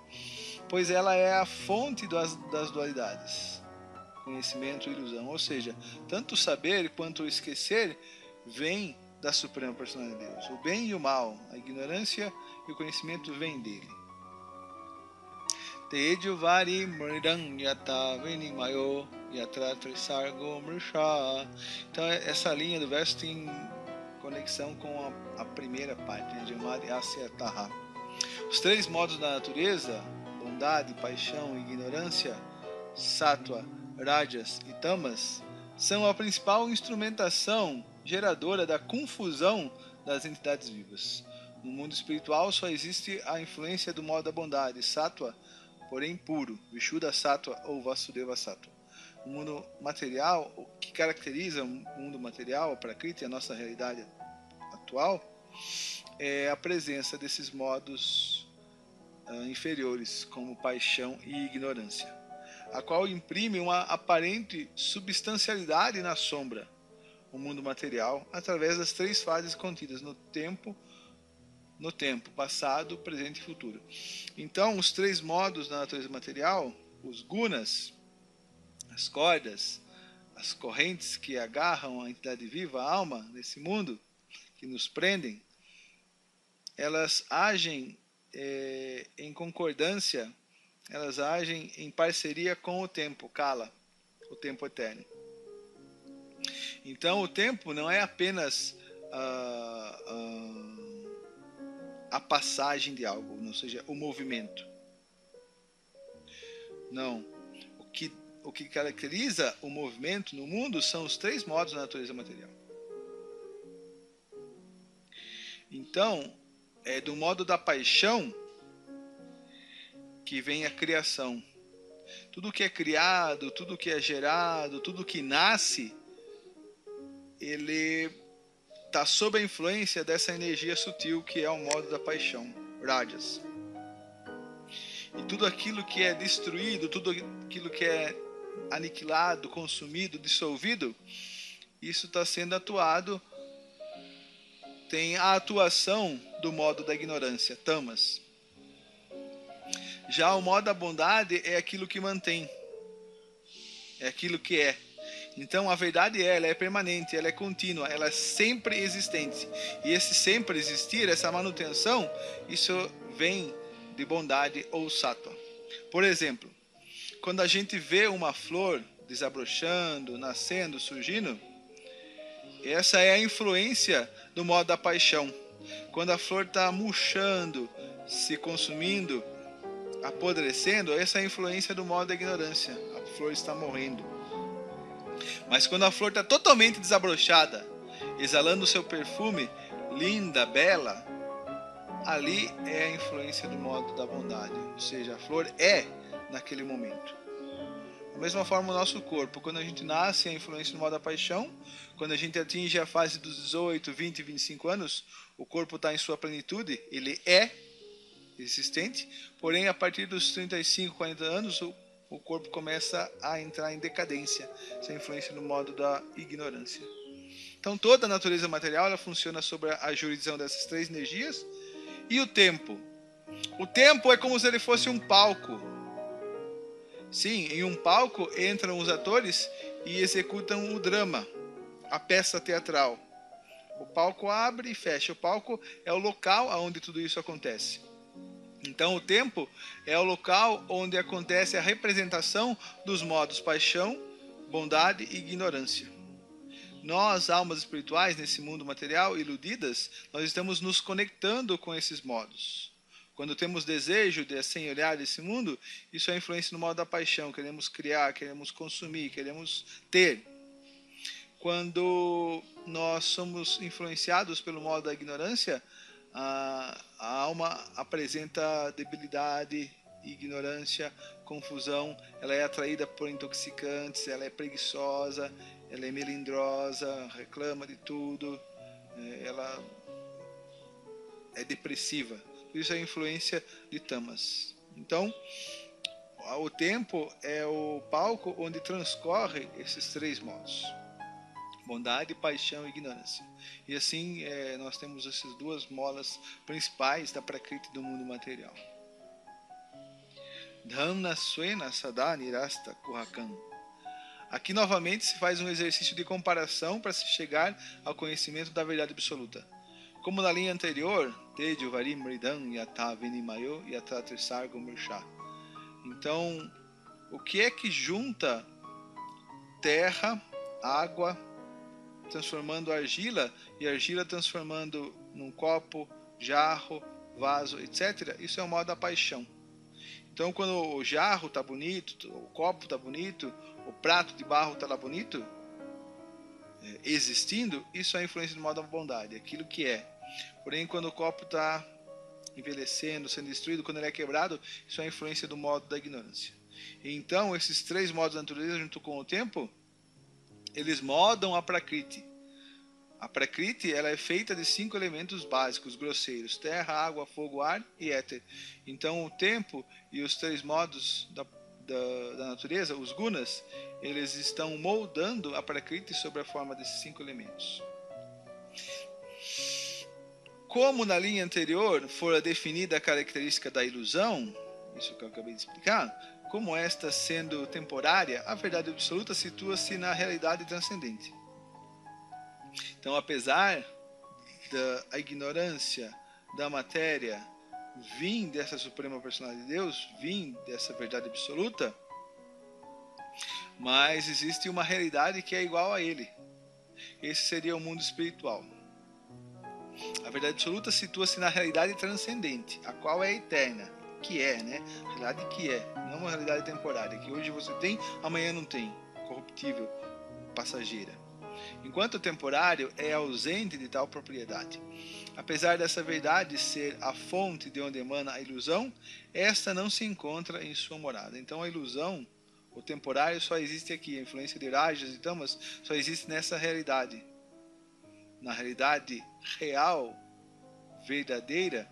pois ela é a fonte das dualidades, conhecimento e ilusão. Ou seja, tanto o saber quanto o esquecer vem da Suprema Personalidade de Deus. O bem e o mal, a ignorância e o conhecimento vêm dele. Tejuvari mridam yata vinimayo yatra trisargo mrisha. Então essa linha do verso tem conexão com a primeira parte, de Mari Asyataha. Os três modos da natureza, bondade, paixão e ignorância, Sattva, Rajas e Tamas, são a principal instrumentação geradora da confusão das entidades vivas. No mundo espiritual só existe a influência do modo da bondade, Sattva, porém puro, Vishuddha Sattva ou Vasudeva Sattva. No mundo material, o que caracteriza o mundo material, a Prakriti, a nossa realidade atual, é a presença desses modos inferiores, como paixão e ignorância, a qual imprime uma aparente substancialidade na sombra, o mundo material, através das três fases contidas no tempo, passado, presente e futuro. Então, os três modos da natureza material, os gunas, as cordas, as correntes que agarram a entidade viva, a alma, nesse mundo, que nos prendem, elas agem em concordância, elas agem em parceria com o tempo, Kala, o tempo eterno. Então, o tempo não é apenas a passagem de algo, ou seja, o movimento. Não. O que caracteriza o movimento no mundo são os três modos da natureza material. Então, é do modo da paixão que vem a criação. Tudo que é criado, tudo que é gerado, tudo que nasce, ele está sob a influência dessa energia sutil que é o modo da paixão, Rajas. E tudo aquilo que é destruído, tudo aquilo que é aniquilado, consumido, dissolvido, isso está sendo atuado, tem a atuação do modo da ignorância, Tamas. Já o modo da bondade é aquilo que mantém, é aquilo que é. Então a verdade ela é permanente, ela é contínua, ela é sempre existente. E esse sempre existir, essa manutenção, isso vem de bondade ou sattva. Por exemplo, quando a gente vê uma flor desabrochando, nascendo, surgindo, essa é a influência do modo da paixão. Quando a flor está murchando, se consumindo, apodrecendo, essa é a influência do modo da ignorância. A flor está morrendo. Mas quando a flor está totalmente desabrochada, exalando o seu perfume, linda, bela, ali é a influência do modo da bondade. Ou seja, a flor é naquele momento. Da mesma forma o nosso corpo, quando a gente nasce, é a influência do modo da paixão. Quando a gente atinge a fase dos 18, 20, 25 anos, o corpo está em sua plenitude, ele é existente. Porém, a partir dos 35, 40 anos, o corpo começa a entrar em decadência, essa influência no modo da ignorância. Então, toda a natureza material ela funciona sobre a jurisdição dessas três energias. E o tempo? O tempo é como se ele fosse um palco. Sim, em um palco entram os atores e executam o drama, a peça teatral. O palco abre e fecha. O palco é o local onde tudo isso acontece. Então o tempo é o local onde acontece a representação dos modos paixão, bondade e ignorância. Nós, almas espirituais, nesse mundo material, iludidas, nós estamos nos conectando com esses modos. Quando temos desejo de assenhorear esse mundo, isso é influência no modo da paixão. Queremos criar, queremos consumir, queremos ter. Quando nós somos influenciados pelo modo da ignorância, a alma apresenta debilidade, ignorância, confusão, ela é atraída por intoxicantes, ela é preguiçosa, ela é melindrosa, reclama de tudo, ela é depressiva. Isso é a influência de Tamas. Então, o tempo é o palco onde transcorre esses três modos: bondade, paixão e ignorância. E assim nós temos essas duas molas principais da prakriti do mundo material. Dhamna swena sada nirasta kuhakan. Aqui novamente se faz um exercício de comparação para se chegar ao conhecimento da verdade absoluta. Como na linha anterior, Tejo Varim Mridam Yata Vinimayo Yata Trisargo Mirsha. Então, o que é que junta terra, água, transformando argila, e argila transformando num copo, jarro, vaso, etc. Isso é o modo da paixão. Então, quando o jarro está bonito, o copo está bonito, o prato de barro está lá bonito, existindo, isso é a influência do modo da bondade, aquilo que é. Porém, quando o copo está envelhecendo, sendo destruído, quando ele é quebrado, isso é a influência do modo da ignorância. Então, esses três modos da natureza, junto com o tempo, eles modam a prakriti. A prakriti, ela é feita de 5 elementos básicos, grosseiros: terra, água, fogo, ar e éter. Então, o tempo e os três modos da natureza, os gunas, eles estão moldando a prakriti sobre a forma desses 5 elementos. Como na linha anterior fora definida a característica da ilusão, isso que eu acabei de explicar, como esta sendo temporária, a verdade absoluta situa-se na realidade transcendente. Então, apesar da ignorância da matéria vir dessa suprema personalidade de Deus, vir dessa verdade absoluta, mas existe uma realidade que é igual a ele. Esse seria o mundo espiritual. A verdade absoluta situa-se na realidade transcendente, a qual é eterna, que é, né? A realidade que é, não uma realidade temporária, que hoje você tem, amanhã não tem, corruptível, passageira. Enquanto o temporário é ausente de tal propriedade. Apesar dessa verdade ser a fonte de onde emana a ilusão, esta não se encontra em sua morada. Então a ilusão, o temporário, só existe aqui. A influência de rajas e tamas só existe nessa realidade. Na realidade real, verdadeira,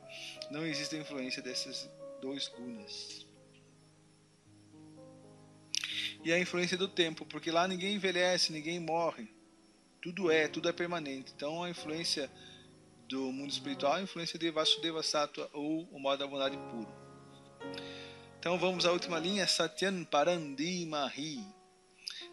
não existe a influência desses dois gunas. E a influência do tempo, porque lá ninguém envelhece, ninguém morre. Tudo é permanente. Então a influência do mundo espiritual é a influência de Vasudeva Sattva, ou o modo da bondade puro. Então vamos à última linha, Satyan Parandimahi.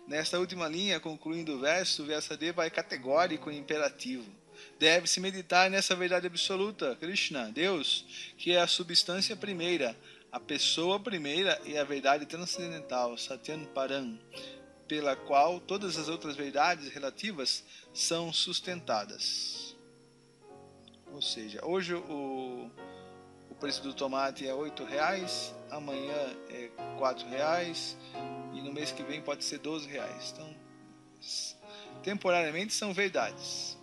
Nesta última linha, concluindo o verso, Vyasadeva é categórico e imperativo. Deve-se meditar nessa verdade absoluta, Krishna, Deus, que é a substância primeira, a pessoa primeira e a verdade transcendental, Satyan Paran, pela qual todas as outras verdades relativas são sustentadas. Ou seja, hoje o preço do tomate é R$8, amanhã é R$4 e no mês que vem pode ser R$12. Então, temporariamente são verdades,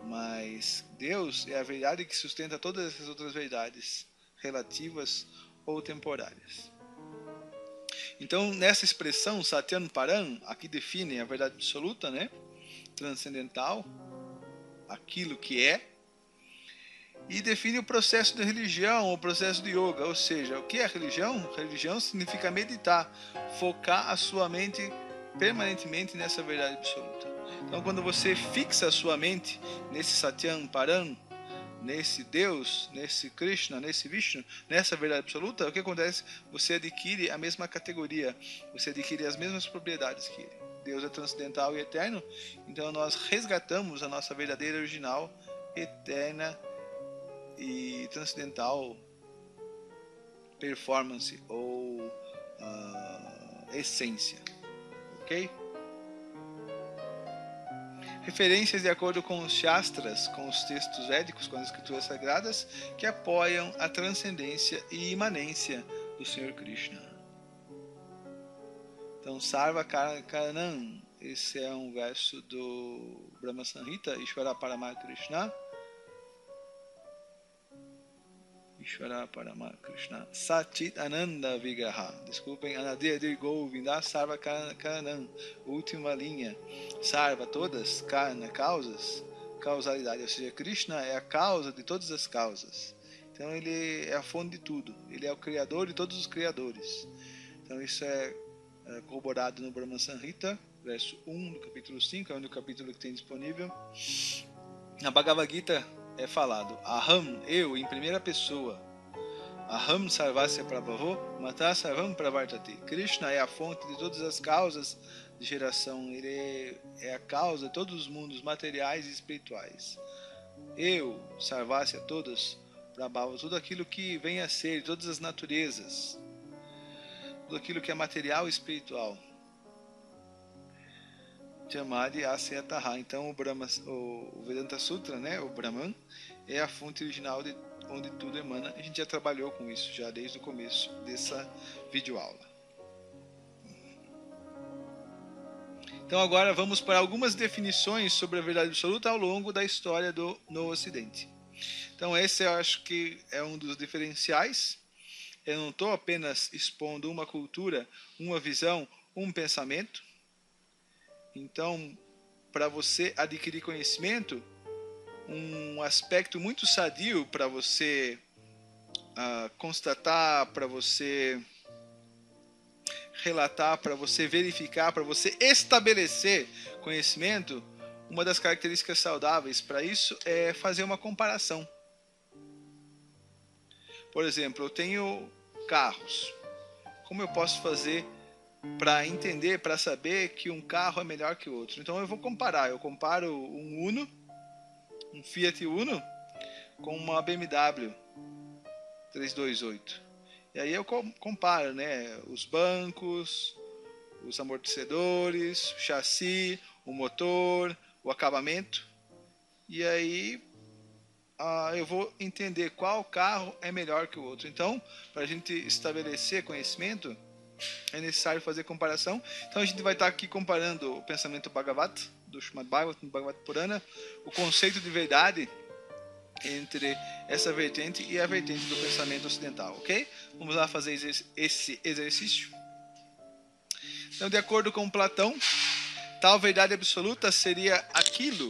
mas Deus é a verdade que sustenta todas essas outras verdades relativas ou temporárias. Então, nessa expressão, Satyan Paran, aqui define a verdade absoluta, né? Transcendental, aquilo que é, e define o processo de religião, o processo de yoga, ou seja, o que é religião? Religião significa meditar, focar a sua mente permanentemente nessa verdade absoluta. Então, quando você fixa a sua mente nesse Satyan Paran, nesse Deus, nesse Krishna, nesse Vishnu, nessa verdade absoluta, o que acontece? Você adquire a mesma categoria, você adquire as mesmas propriedades que ele. Deus é transcendental e eterno, então nós resgatamos a nossa verdadeira original, eterna e transcendental performance ou essência, ok? Referências de acordo com os Shastras, com os textos védicos, com as escrituras sagradas, que apoiam a transcendência e imanência do Senhor Krishna. Então, Sarva Karanam, esse é um verso do Brahma Samhita, Ishvara Parama Krishna. Ishvara Parama Krishna Satit Ananda Vigraha. Desculpem, Anadir Govinda Sarva Karanam. Última linha. Sarva, todas, Karana, causas, causalidade. Ou seja, Krishna é a causa de todas as causas. Então ele é a fonte de tudo. Ele é o criador de todos os criadores. Então isso é corroborado no Brahma Samhita, verso 1 do capítulo 5, é o único capítulo que tem disponível. Na Bhagavad Gita é falado, Aham, eu, em primeira pessoa, Aham Sarvasya Prabhavo, Mata Sarvam Pravartate. Krishna é a fonte de todas as causas de geração, ele é a causa de todos os mundos materiais e espirituais. Eu, Sarvasya, todos, Prabhava, tudo aquilo que vem a ser, todas as naturezas, tudo aquilo que é material e espiritual. Chamado Asyataha. Então o Vedanta Sutra, né, o Brahman, é a fonte original de onde tudo emana. A gente já trabalhou com isso já desde o começo dessa videoaula. Então agora vamos para algumas definições sobre a verdade absoluta ao longo da história no Ocidente. Então esse eu acho que é um dos diferenciais. Eu não estou apenas expondo uma cultura, uma visão, um pensamento. Então, para você adquirir conhecimento, um aspecto muito sadio para você constatar, para você relatar, para você verificar, para você estabelecer conhecimento, uma das características saudáveis para isso é fazer uma comparação. Por exemplo, eu tenho carros. Como eu posso fazer para entender, para saber que um carro é melhor que o outro? Então eu vou comparar. Eu comparo um Uno, um Fiat Uno, com uma BMW 328. E aí eu comparo, né, os bancos, os amortecedores, o chassi, o motor, o acabamento. E aí eu vou entender qual carro é melhor que o outro. Então, para a gente estabelecer conhecimento, é necessário fazer comparação. Então a gente vai estar aqui comparando o pensamento Bhagavat, do Srimad Bhagavatam, do Bhagavad Purana, o conceito de verdade entre essa vertente e a vertente do pensamento ocidental, ok? Vamos lá fazer esse exercício. Então, de acordo com Platão, tal verdade absoluta seria aquilo,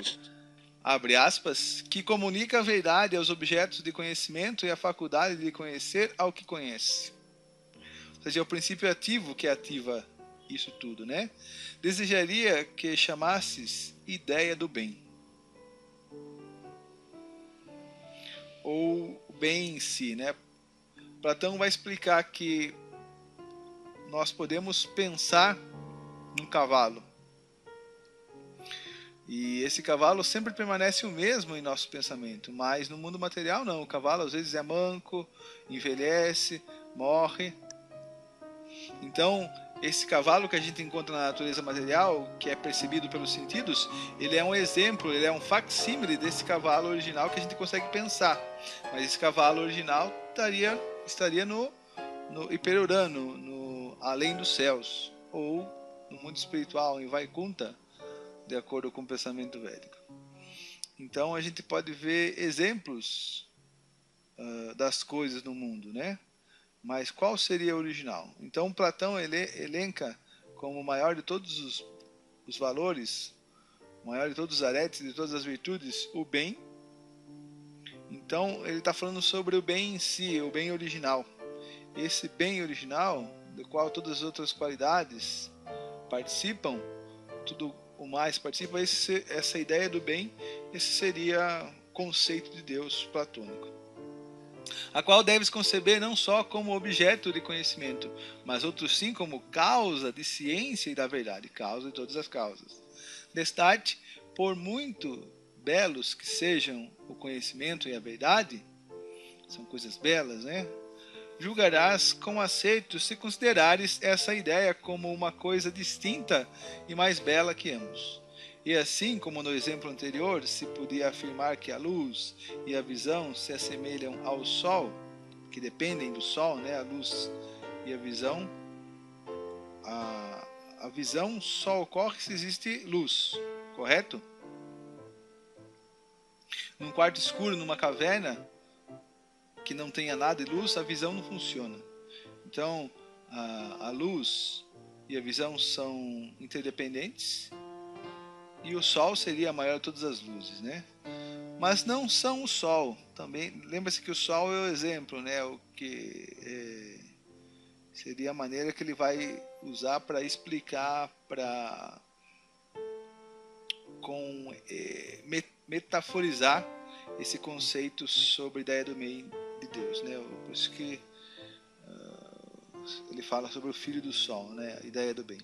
abre aspas, que comunica a verdade aos objetos de conhecimento e a faculdade de conhecer ao que conhece. Ou seja, é o princípio ativo que ativa isso tudo, né? Desejaria que chamasses ideia do bem, ou o bem em si, né? Platão vai explicar que nós podemos pensar num cavalo, e esse cavalo sempre permanece o mesmo em nosso pensamento, mas no mundo material não. O cavalo às vezes é manco, envelhece, morre. Então, esse cavalo que a gente encontra na natureza material, que é percebido pelos sentidos, ele é um exemplo, ele é um facsímile desse cavalo original que a gente consegue pensar. Mas esse cavalo original estaria no hiperurano, no além dos céus, ou no mundo espiritual, em Vaikunta, de acordo com o pensamento védico. Então a gente pode ver exemplos das coisas no mundo, né? Mas qual seria o original? Então Platão ele elenca como o maior de todos os valores, o maior de todos os aretes, de todas as virtudes, o bem. Então ele está falando sobre o bem em si, o bem original. Esse bem original, do qual todas as outras qualidades participam, tudo o mais participa, essa ideia do bem, esse seria o conceito de Deus platônico, a qual deves conceber não só como objeto de conhecimento, mas outros sim como causa de ciência e da verdade, causa de todas as causas. Destarte, por muito belos que sejam o conhecimento e a verdade, são coisas belas, né? Julgarás com acerto se considerares essa ideia como uma coisa distinta e mais bela que ambos. E assim como no exemplo anterior se podia afirmar que a luz e a visão se assemelham ao sol, que dependem do sol, né? A luz e a visão. A visão só ocorre se existe luz, correto? Num quarto escuro, numa caverna, que não tenha nada de luz, a visão não funciona. Então, a luz e a visão são interdependentes, e o Sol seria a maior de todas as luzes, né? Mas não são o Sol. Também lembra-se que o Sol é o exemplo, né? O que seria a maneira que ele vai usar para explicar, metaforizar esse conceito sobre a ideia do bem de Deus, né? Por isso que ele fala sobre o Filho do Sol, né? A ideia do bem.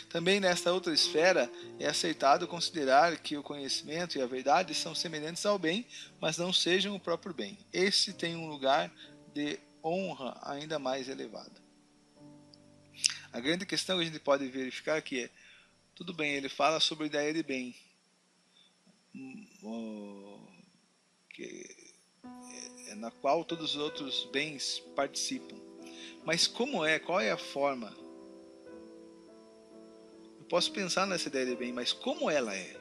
Também nesta outra esfera é aceitado considerar que o conhecimento e a verdade são semelhantes ao bem, mas não sejam o próprio bem. Esse tem um lugar de honra ainda mais elevado. A grande questão que a gente pode verificar aqui é, tudo bem, ele fala sobre a ideia de bem, na qual todos os outros bens participam. Mas qual é a forma? Eu posso pensar nessa ideia de bem, mas como ela é?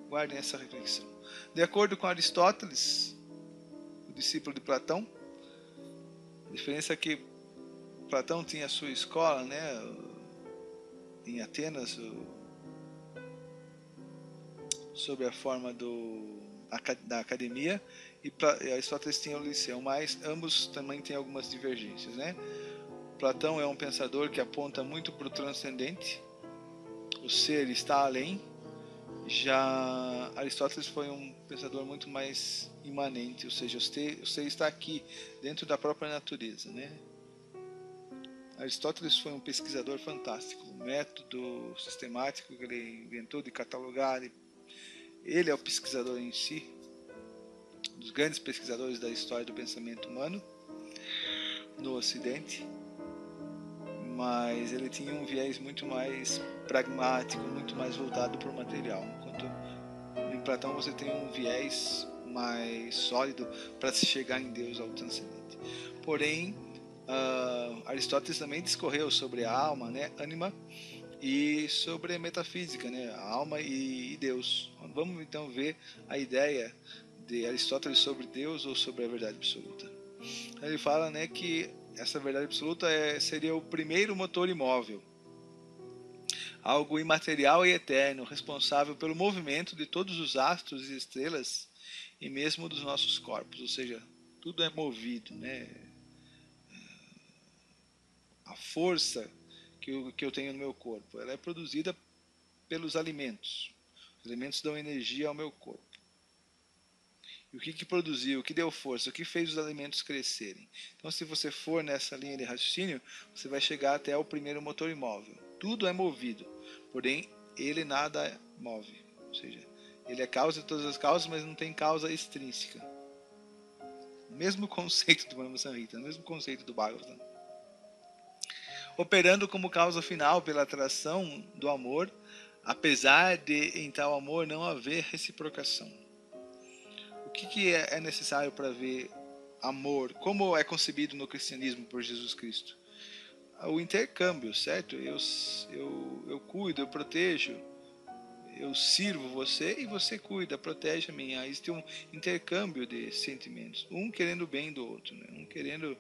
Guardem essa reflexão. De acordo com Aristóteles, o discípulo de Platão, a diferença é que Platão tinha a sua escola, né, em Atenas, sob a forma da academia, e Aristóteles tinha o liceu, mas ambos também têm algumas divergências, né? Platão é um pensador que aponta muito para o transcendente, o ser está além. Já Aristóteles foi um pensador muito mais imanente, ou seja, o ser está aqui, dentro da própria natureza, né? Aristóteles foi um pesquisador fantástico, o método sistemático que ele inventou de catalogar, ele é o pesquisador em si, um dos grandes pesquisadores da história do pensamento humano no Ocidente, mas ele tinha um viés muito mais pragmático, muito mais voltado para o material, enquanto em Platão você tem um viés mais sólido para se chegar em Deus, ao transcendente. Porém, Aristóteles também discorreu sobre a alma, né, ânima, e sobre a metafísica, né, a alma e Deus. Vamos então ver a ideia de Aristóteles sobre Deus ou sobre a verdade absoluta. Ele fala, né, que essa verdade absoluta seria o primeiro motor imóvel, algo imaterial e eterno, responsável pelo movimento de todos os astros e estrelas e mesmo dos nossos corpos, ou seja, tudo é movido, né? A força que eu tenho no meu corpo, ela é produzida pelos alimentos. Os alimentos dão energia ao meu corpo. E o que produziu, o que deu força, o que fez os alimentos crescerem? Então, se você for nessa linha de raciocínio, você vai chegar até o primeiro motor imóvel. Tudo é movido, porém, ele nada move. Ou seja, ele é causa de todas as causas, mas não tem causa extrínseca. O mesmo conceito do Brahma Samhita, o mesmo conceito do Bhagavatam. Operando como causa final pela atração do amor, apesar de em tal amor não haver reciprocação. O que é necessário para ver amor? Como é concebido no cristianismo por Jesus Cristo? O intercâmbio, certo? Eu cuido, eu protejo, eu sirvo você e você cuida, protege a mim. Aí existe um intercâmbio de sentimentos, um querendo o bem do outro, né? Um querendo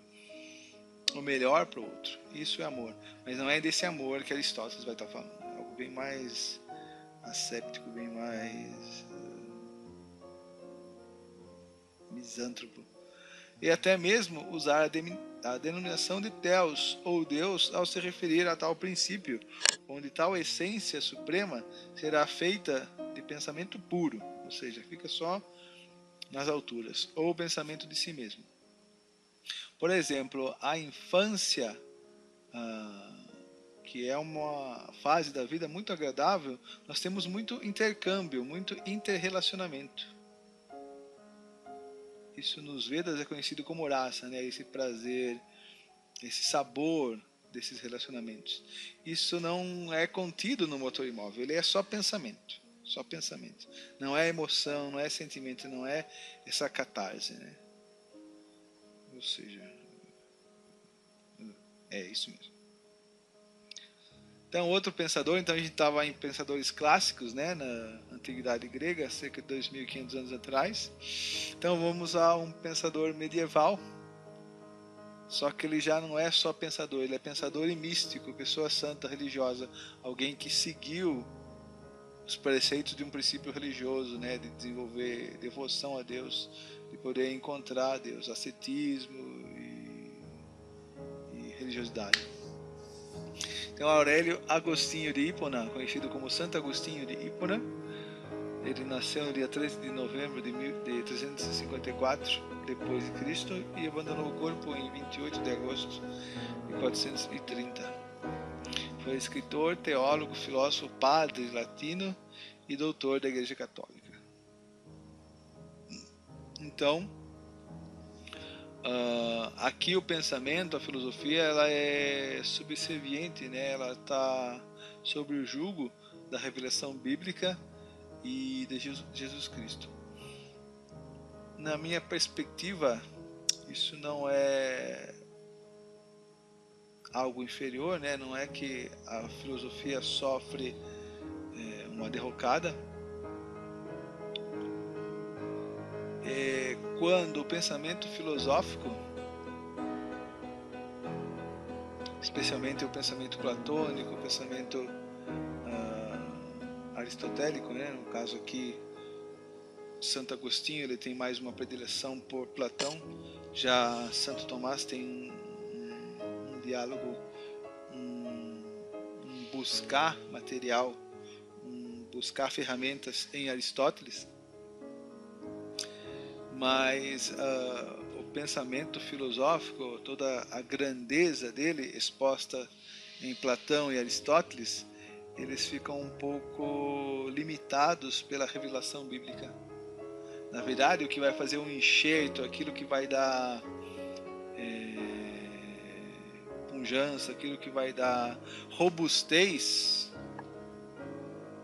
o melhor para o outro. Isso é amor. Mas não é desse amor que Aristóteles vai estar falando. É algo bem mais asséptico, bem mais misântropo. E até mesmo usar a denominação de Theos ou Deus ao se referir a tal princípio, onde tal essência suprema será feita de pensamento puro, ou seja, fica só nas alturas, ou pensamento de si mesmo. Por exemplo, a infância, que é uma fase da vida muito agradável, nós temos muito intercâmbio, muito interrelacionamento. Isso nos Vedas é conhecido como rasa, né? Esse prazer, esse sabor desses relacionamentos. Isso não é contido no motor imóvel, ele é só pensamento. Só pensamento. Não é emoção, não é sentimento, não é essa catarse, né? Ou seja, é isso mesmo. Então, outro pensador, então a gente estava em pensadores clássicos, né, na antiguidade grega, cerca de 2.500 anos atrás. Então vamos a um pensador medieval, só que ele já não é só pensador, ele é pensador e místico, pessoa santa, religiosa, alguém que seguiu os preceitos de um princípio religioso, né, de desenvolver devoção a Deus, de poder encontrar Deus, ascetismo e religiosidade. Então, Aurélio Agostinho de Hipona, conhecido como Santo Agostinho de Hipona, ele nasceu no dia 13 de novembro de 354 depois de Cristo e abandonou o corpo em 28 de agosto de 430. Foi escritor, teólogo, filósofo, padre latino e doutor da Igreja Católica. Então, aqui o pensamento, a filosofia, ela é subserviente, né? Ela está sob o jugo da revelação bíblica e de Jesus Cristo. Na minha perspectiva, isso não é algo inferior, né? Não é que a filosofia sofre uma derrocada. Quando o pensamento filosófico, especialmente o pensamento platônico, o pensamento aristotélico, né? No caso aqui, Santo Agostinho, ele tem mais uma predileção por Platão. Já Santo Tomás tem um diálogo, um buscar material, um buscar ferramentas em Aristóteles. Mas o pensamento filosófico, toda a grandeza dele exposta em Platão e Aristóteles, eles ficam um pouco limitados pela revelação bíblica. Na verdade, o que vai fazer um enxerto, aquilo que vai dar pujança, aquilo que vai dar robustez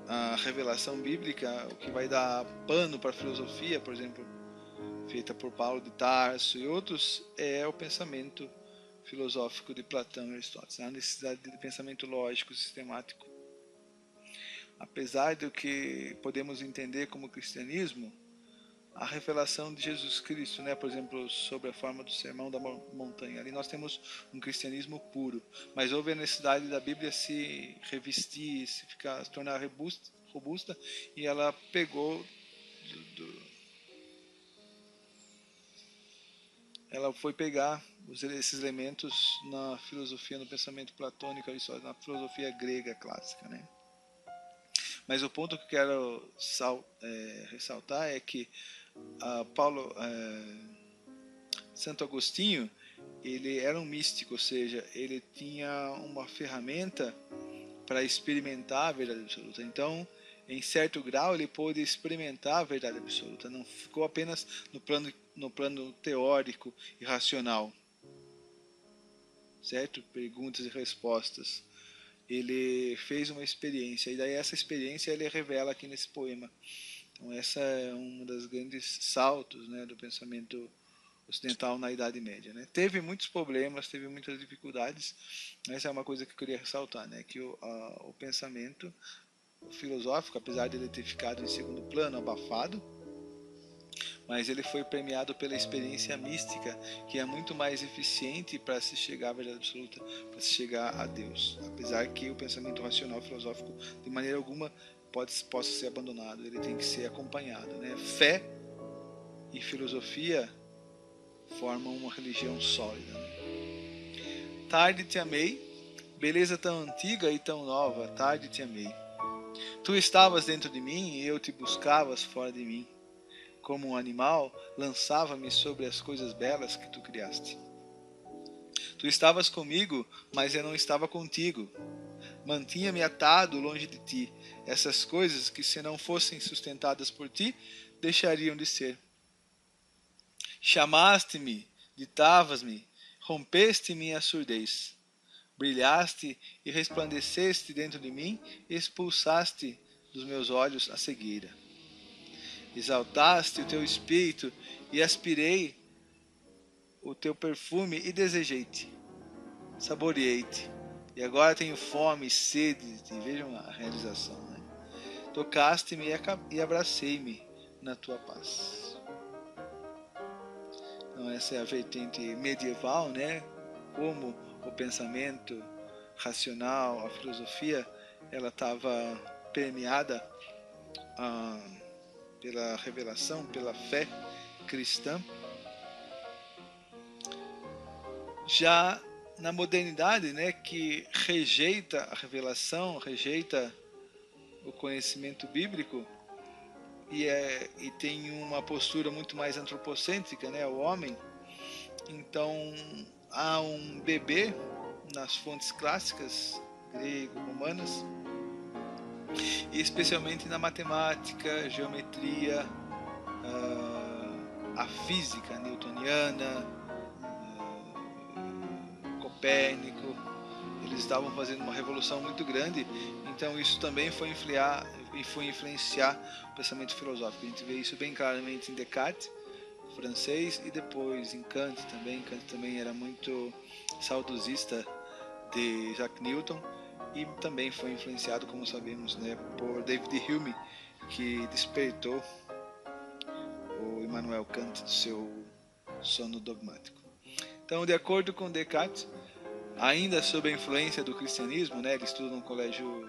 à revelação bíblica, o que vai dar pano para a filosofia, por exemplo, feita por Paulo de Tarso e outros, é o pensamento filosófico de Platão e Aristóteles, a necessidade de pensamento lógico, sistemático. Apesar do que podemos entender como cristianismo, a revelação de Jesus Cristo, né, por exemplo, sobre a forma do Sermão da Montanha, ali nós temos um cristianismo puro, mas houve a necessidade da Bíblia se revestir, se tornar robusta, e ela pegou ela foi pegar esses elementos na filosofia, no pensamento platônico, na filosofia grega clássica, né? Mas o ponto que eu quero ressaltar é que Santo Agostinho, ele era um místico, ou seja, ele tinha uma ferramenta para experimentar a verdade absoluta. Então, em certo grau, ele pôde experimentar a verdade absoluta. Não ficou apenas no plano teórico e racional, certo? Perguntas e respostas. Ele fez uma experiência, e daí essa experiência ele revela aqui nesse poema. Então, essa é um dos grandes saltos, né, do pensamento ocidental na Idade Média, né? Teve muitos problemas, teve muitas dificuldades. Essa é uma coisa que eu queria ressaltar, né? Que o pensamento filosófico, apesar de ele ter ficado em segundo plano, abafado, mas ele foi premiado pela experiência mística, que é muito mais eficiente para se chegar à verdade absoluta, para se chegar a Deus. Apesar que o pensamento racional filosófico, de maneira alguma, possa ser abandonado, ele tem que ser acompanhado, né? Fé e filosofia formam uma religião sólida, né? Tarde te amei, beleza tão antiga e tão nova, tarde te amei. Tu estavas dentro de mim e eu te buscavas fora de mim. Como um animal, lançava-me sobre as coisas belas que tu criaste. Tu estavas comigo, mas eu não estava contigo. Mantinha-me atado longe de ti. Essas coisas que, se não fossem sustentadas por ti, deixariam de ser. Chamaste-me, ditavas-me, rompeste minha surdez. Brilhaste e resplandeceste dentro de mim e expulsaste dos meus olhos a cegueira. Exaltaste o teu espírito e aspirei o teu perfume e desejei-te. Saboreei-te. e agora tenho fome e sede de ti. Vejam a realização, né? Tocaste-me e abracei-me na tua paz. Então essa é a vertente medieval, né? Como o pensamento racional, a filosofia, ela estava permeada pela revelação, pela fé cristã. Já na modernidade, né, que rejeita a revelação, rejeita o conhecimento bíblico e tem uma postura muito mais antropocêntrica, né, o homem. Então há um bebê nas fontes clássicas grego, romanas, e especialmente na matemática, geometria, a física newtoniana, Copérnico. Eles estavam fazendo uma revolução muito grande, então isso também foi influenciar o pensamento filosófico. A gente vê isso bem claramente em Descartes, francês, e depois em Kant também. Kant também era muito saudosista de Isaac Newton, e também foi influenciado, como sabemos, né, por David Hume, que despertou o Immanuel Kant do seu sono dogmático. Então, de acordo com Descartes, ainda sob a influência do cristianismo, né, ele estuda no colégio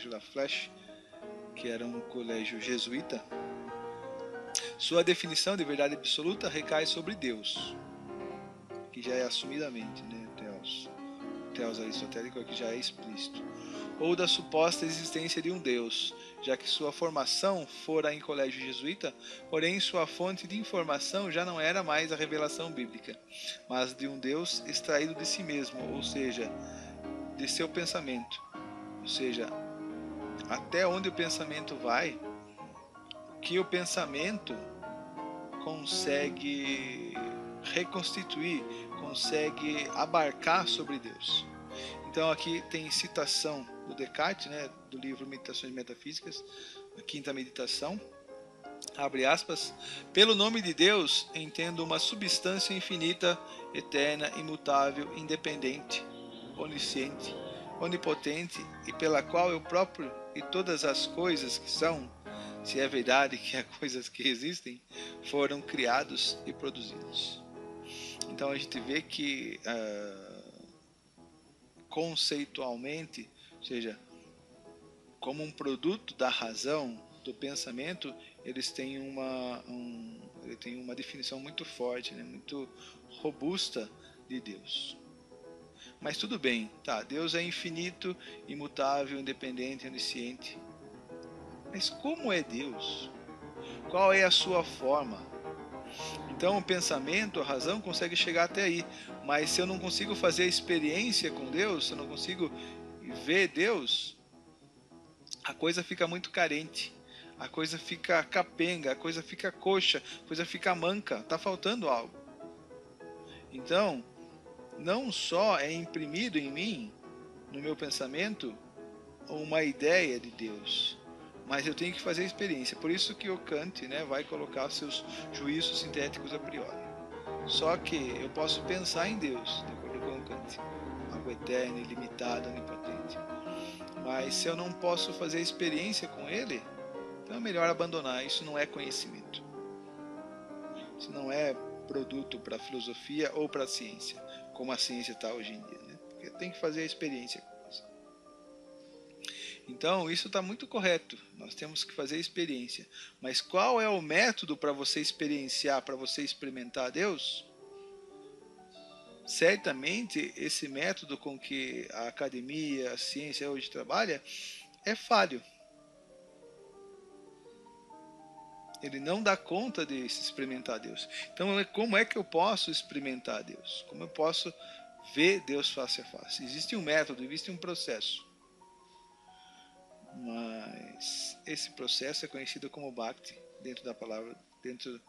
La Flèche, que era um colégio jesuíta, sua definição de verdade absoluta recai sobre Deus, que já é assumidamente, né, Theos aristotélico aqui já é explícito, ou da suposta existência de um Deus, já que sua formação fora em colégio jesuíta, porém sua fonte de informação já não era mais a revelação bíblica, mas de um Deus extraído de si mesmo, ou seja, de seu pensamento. Ou seja, até onde o pensamento vai, que o pensamento consegue reconstituir, consegue abarcar sobre Deus. Então aqui tem citação do Descartes, né, do livro Meditações Metafísicas, a quinta meditação, abre aspas: pelo nome de Deus entendo uma substância infinita, eterna, imutável, independente, onisciente, onipotente, e pela qual eu próprio e todas as coisas que são, se é verdade que há coisas que existem, foram criados e produzidos. Então a gente vê que conceitualmente, ou seja, como um produto da razão, do pensamento, eles têm ele tem uma definição muito forte, né, muito robusta de Deus. Mas tudo bem, tá, Deus é infinito, imutável, independente, onisciente. Mas como é Deus? Qual é a sua forma? Então o pensamento, a razão consegue chegar até aí, mas se eu não consigo fazer a experiência com Deus, se eu não consigo ver Deus, a coisa fica muito carente, a coisa fica capenga, a coisa fica coxa, a coisa fica manca, está faltando algo. Então, não só é imprimido em mim, no meu pensamento, uma ideia de Deus, mas eu tenho que fazer a experiência. Por isso que o Kant, né, vai colocar seus juízos sintéticos a priori. Só que eu posso pensar em Deus, de acordo com o Kant, algo eterno, ilimitado, onipotente. Mas se eu não posso fazer a experiência com Ele, então é melhor abandonar. Isso não é conhecimento. Isso não é produto para a filosofia ou para a ciência, como a ciência está hoje em dia, né? Porque tem que fazer a experiência. Então, isso está muito correto. Nós temos que fazer a experiência. Mas qual é o método para você experienciar, para você experimentar Deus? Certamente, esse método com que a academia, a ciência hoje trabalha, é falho. Ele não dá conta de se experimentar Deus. Então, como é que eu posso experimentar Deus? Como eu posso ver Deus face a face? Existe um método, existe um processo. Mas esse processo é conhecido como Bhakti, dentro da palavra, dentro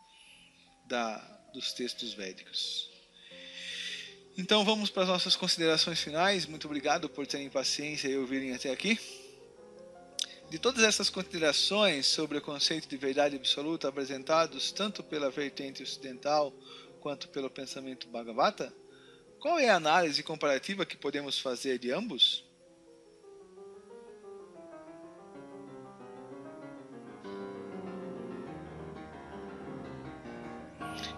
dos textos védicos. Então vamos para as nossas considerações finais. Muito obrigado por terem paciência e ouvirem até aqui. De todas essas considerações sobre o conceito de verdade absoluta apresentados tanto pela vertente ocidental quanto pelo pensamento Bhagavata, Qual é a análise comparativa que podemos fazer de ambos?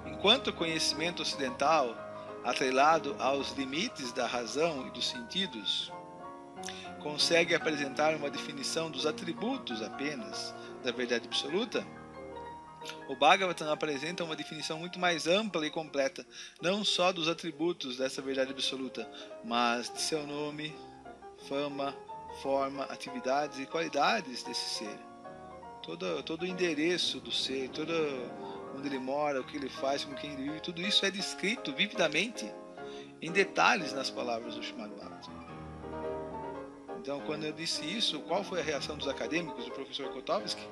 Enquanto o conhecimento ocidental, atrelado aos limites da razão e dos sentidos, consegue apresentar uma definição dos atributos apenas da verdade absoluta, o Bhagavatam apresenta uma definição muito mais ampla e completa, não só dos atributos dessa verdade absoluta, mas de seu nome, fama, forma, atividades e qualidades desse ser. Todo o endereço do ser, todo onde ele mora, o que ele faz, com quem ele vive, tudo isso é descrito vividamente, em detalhes nas palavras do Srimad Bhagavatam. Então, quando eu disse isso, qual foi a reação dos acadêmicos, do professor Kotovsky?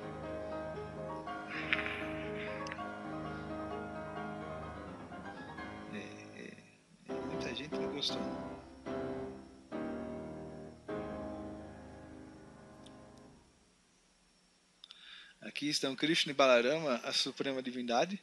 Muita gente não gostou. Aqui estão Krishna e Balarama, a suprema divindade.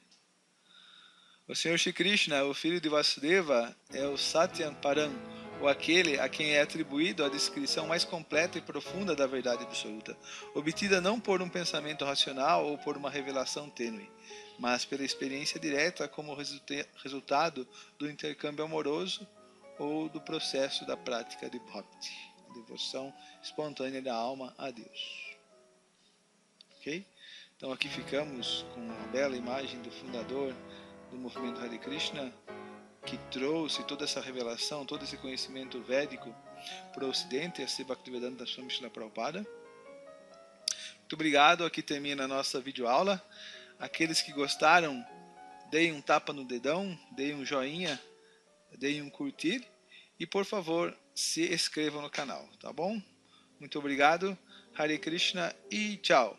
O Senhor Shri Krishna, o filho de Vasudeva, é o Satyam Param, ou aquele a quem é atribuído a descrição mais completa e profunda da verdade absoluta, obtida não por um pensamento racional ou por uma revelação tênue, mas pela experiência direta como resultado do intercâmbio amoroso ou do processo da prática de bhakti, devoção espontânea da alma a Deus. Ok? Então aqui ficamos com uma bela imagem do fundador do movimento Hare Krishna, que trouxe toda essa revelação, todo esse conhecimento védico para o Ocidente, a Sri Bhaktivedanta Swami Srila Prabhupada. Muito obrigado, aqui termina a nossa videoaula. Aqueles que gostaram, deem um tapa no dedão, deem um joinha, deem um curtir e, por favor, se inscrevam no canal, tá bom? Muito obrigado, Hare Krishna e tchau!